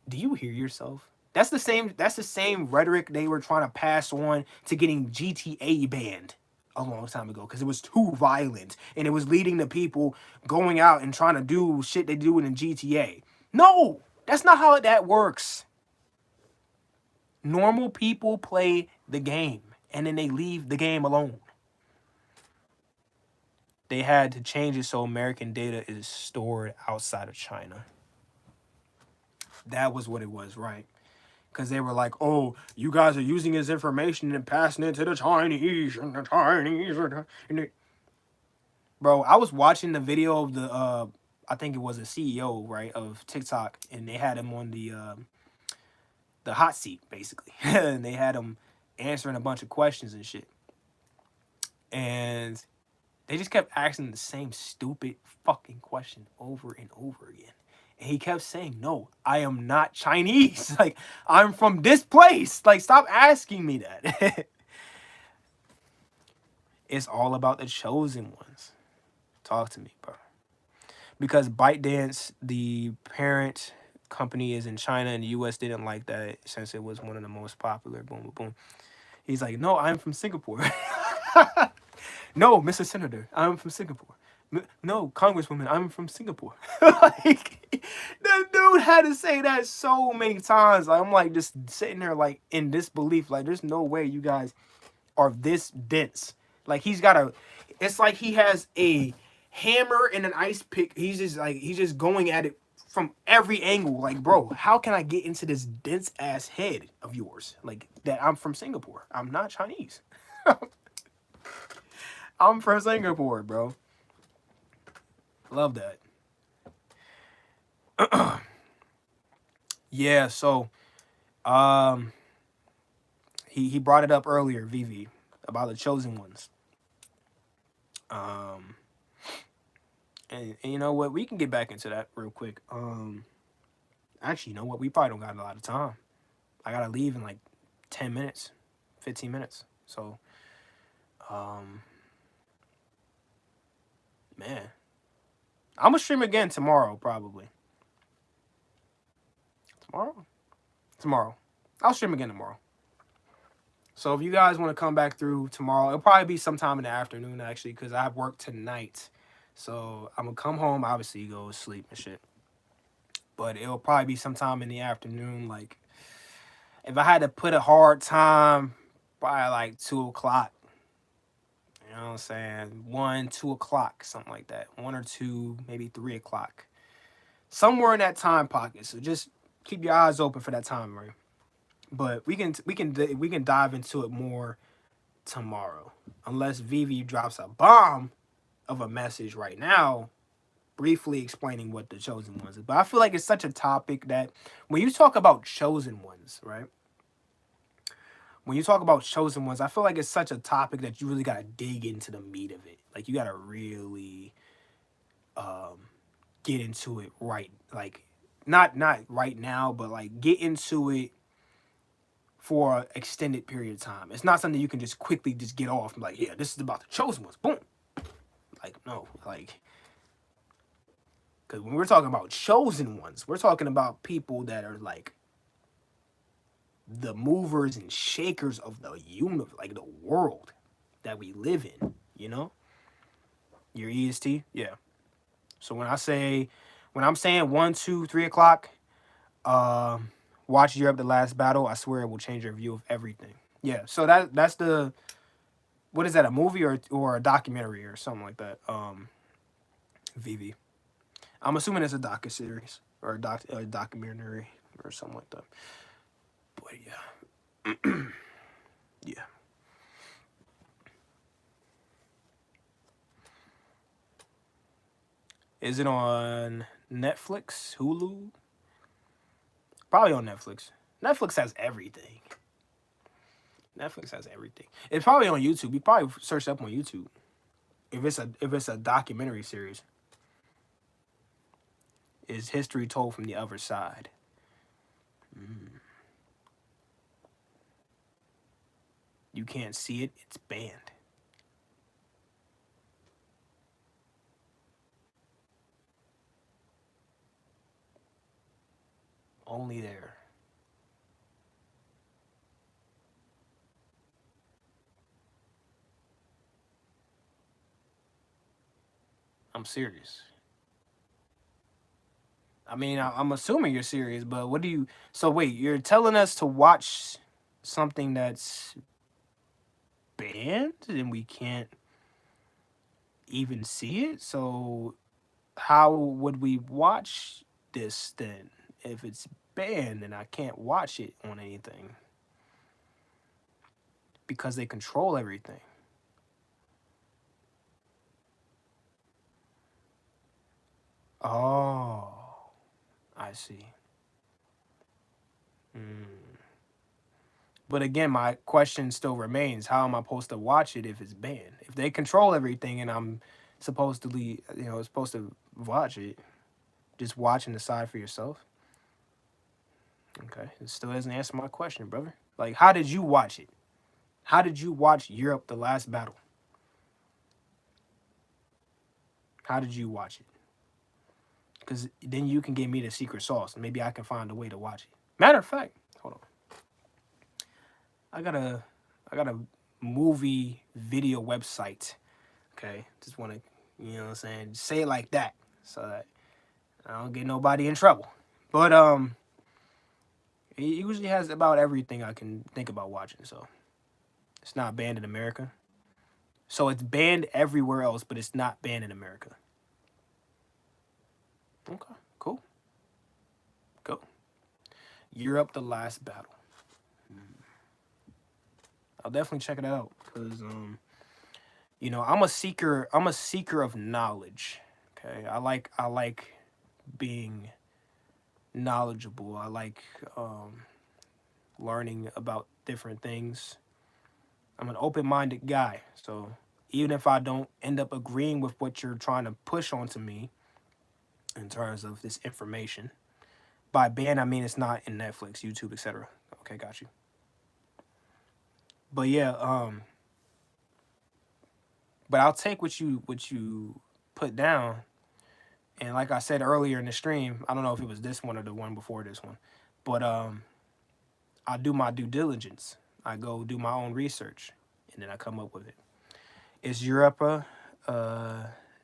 do you hear yourself? That's the same rhetoric they were trying to pass on to getting GTA banned a long time ago because it was too violent and it was leading to people going out and trying to do shit they do in GTA. No, that's not how that works. Normal people play the game and then they leave the game alone. They had to change it so American data is stored outside of China. That was what it was, right? Because they were like, oh, you guys are using his information and passing it to the Chinese and the Chinese. Bro, I was watching the video of the, I think it was a CEO, right, of TikTok, and they had him on the hot seat, basically. And they had him answering a bunch of questions and shit. And they just kept asking the same stupid fucking question over and over again. And he kept saying, no, I am not Chinese. Like, I'm from this place. Like, stop asking me that. It's all about the chosen ones. Talk to me, bro. Because ByteDance, the parent company is in China, and the U.S. didn't like that since it was one of the most popular. Boom, boom, boom. He's like, no, I'm from Singapore. No, Mr. Senator, I'm from Singapore. No, Congresswoman, I'm from Singapore. Like, the dude had to say that so many times. Like, I'm like just sitting there like in disbelief. Like, there's no way you guys are this dense. Like, it's like he has a hammer and an ice pick. He's just going at it from every angle. Like, bro, how can I get into this dense ass head of yours? Like, that I'm from Singapore. I'm not Chinese. I'm from Singapore, bro. Love that. Yeah, so he brought it up earlier, Vivi, about the chosen ones. And you know what? We can get back into that real quick. Actually, you know what? We probably don't got a lot of time. I gotta leave in like 10 minutes, 15 minutes. So, man, I'm gonna stream again tomorrow, probably. Tomorrow. I'll stream again tomorrow. So if you guys want to come back through tomorrow, it'll probably be sometime in the afternoon, actually, because I have work tonight. So I'm going to come home, obviously go to sleep and shit. But it'll probably be sometime in the afternoon. Like, if I had to put a hard time, probably like 2 o'clock. You know what I'm saying? 1, 2 o'clock, something like that. 1 or 2, maybe 3 o'clock. Somewhere in that time pocket. So just keep your eyes open for that time, right? But we can dive into it more tomorrow, unless Vivi drops a bomb of a message right now, briefly explaining what the chosen ones is. But I feel like it's such a topic that when you talk about chosen ones, right? When you talk about chosen ones, I feel like it's such a topic that you really gotta dig into the meat of it. Like, you gotta really get into it right, like not right now, but like get into it for an extended period of time. It's not something you can just quickly just get off and like, yeah, this is about the chosen ones. Boom. Like, no, like, because when we're talking about chosen ones, we're talking about people that are like the movers and shakers of the universe, like the world that we live in, you know? Your EST? Yeah. So when I'm saying 1, 2, 3 o'clock, watch Europe the Last Battle, I swear it will change your view of everything. Yeah, so that's the, what is that, a movie or a documentary or something like that? Vivi. I'm assuming it's a docu-series or a documentary or something like that. But yeah. Yeah. Is it on Netflix, Hulu? Probably on Netflix. Netflix has everything. It's probably on YouTube. You probably search up on YouTube. If it's a documentary series. Is history told from the other side? You can't see it, it's banned. Only there. I'm serious. I mean, I'm assuming you're serious, but what do you... So wait, you're telling us to watch something that's banned and we can't even see it? So how would we watch this then? If it's banned and I can't watch it on anything. Because they control everything. Oh, I see. But again, my question still remains: how am I supposed to watch it if it's banned? If they control everything and I'm supposed to watch it, just watch and decide for yourself. Okay, it still doesn't answer my question, brother. Like, how did you watch it? How did you watch Europe: The Last Battle? How did you watch it? because then you can give me the secret sauce. Maybe I can find a way to watch it. Matter of fact, hold on. I got a movie video website. Okay, just want to, you know what I'm saying, say it like that so that I don't get nobody in trouble. But it usually has about everything I can think about watching. So it's not banned in America. So it's banned everywhere else, but it's not banned in America. Okay, cool. Go. Europe, the last battle. I'll definitely check it out because you know, I'm a seeker of knowledge. Okay. I like being knowledgeable. I like learning about different things. I'm an open-minded guy. So even if I don't end up agreeing with what you're trying to push onto me in terms of this information, by ban I mean it's not in Netflix, YouTube, etc. Okay, got you. But yeah, but I'll take what you put down. And like I said earlier in the stream, I don't know if it was this one or the one before this one, but I do my due diligence. I go do my own research, and then I come up with it. Is Europa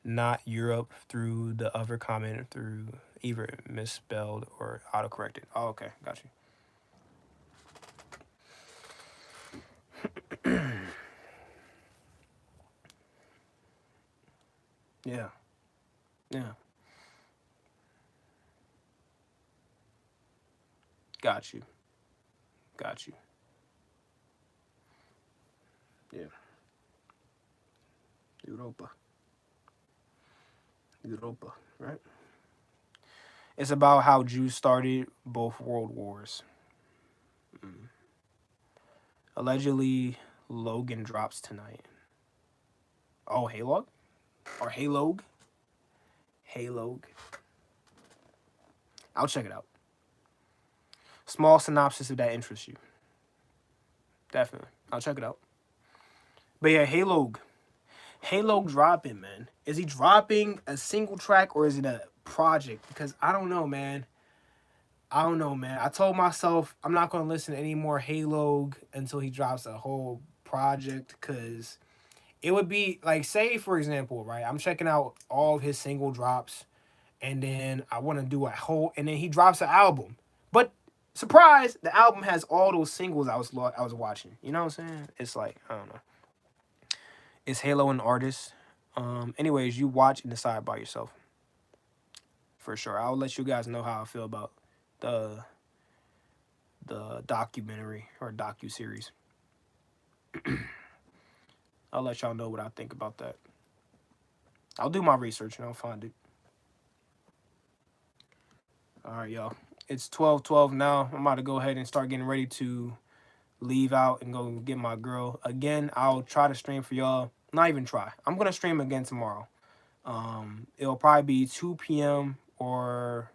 not Europe through the other comment through either misspelled or autocorrected? Oh, okay, got you. Yeah, yeah, got you, got you. Yeah, Europa, Europa, right? It's about how Jews started both world wars. Mm. Allegedly, Logan drops tonight. Oh, Halo? Or Halog? Halog. I'll check it out. Small synopsis if that interests you. Definitely. I'll check it out. But yeah, Halog. Halo dropping, man. Is he dropping a single track or is it a project? Because I don't know, man. I don't know, man. I told myself I'm not going to listen to any more Halo until he drops a whole project because it would be like, say, for example, right? I'm checking out all of his single drops and then I want to do a whole, and then he drops an album. But surprise, the album has all those singles I was watching. You know what I'm saying? It's like, I don't know. Is Halo an artist? Anyways, you watch and decide by yourself. For sure. I'll let you guys know how I feel about the documentary or docu-series. I'll let y'all know what I think about that. I'll do my research and I'll find it. All right, y'all. It's 12:12 now. I'm about to go ahead and start getting ready to leave out and go get my girl. Again, I'll try to stream for y'all. Not even try. I'm going to stream again tomorrow. It'll probably be 2 p.m. or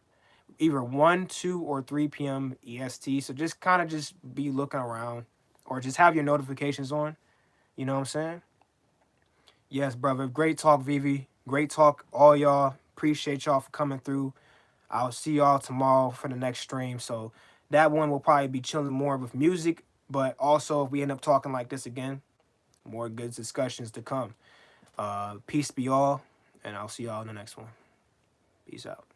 either 1, 2, or 3 p.m. EST. So just kind of just be looking around or just have your notifications on. You know what I'm saying? Yes, brother. Great talk, Vivi. Great talk, all y'all. Appreciate y'all for coming through. I'll see y'all tomorrow for the next stream. So that one will probably be chilling more with music. But also, if we end up talking like this again, more good discussions to come. Peace be all, and I'll see y'all in the next one. Peace out.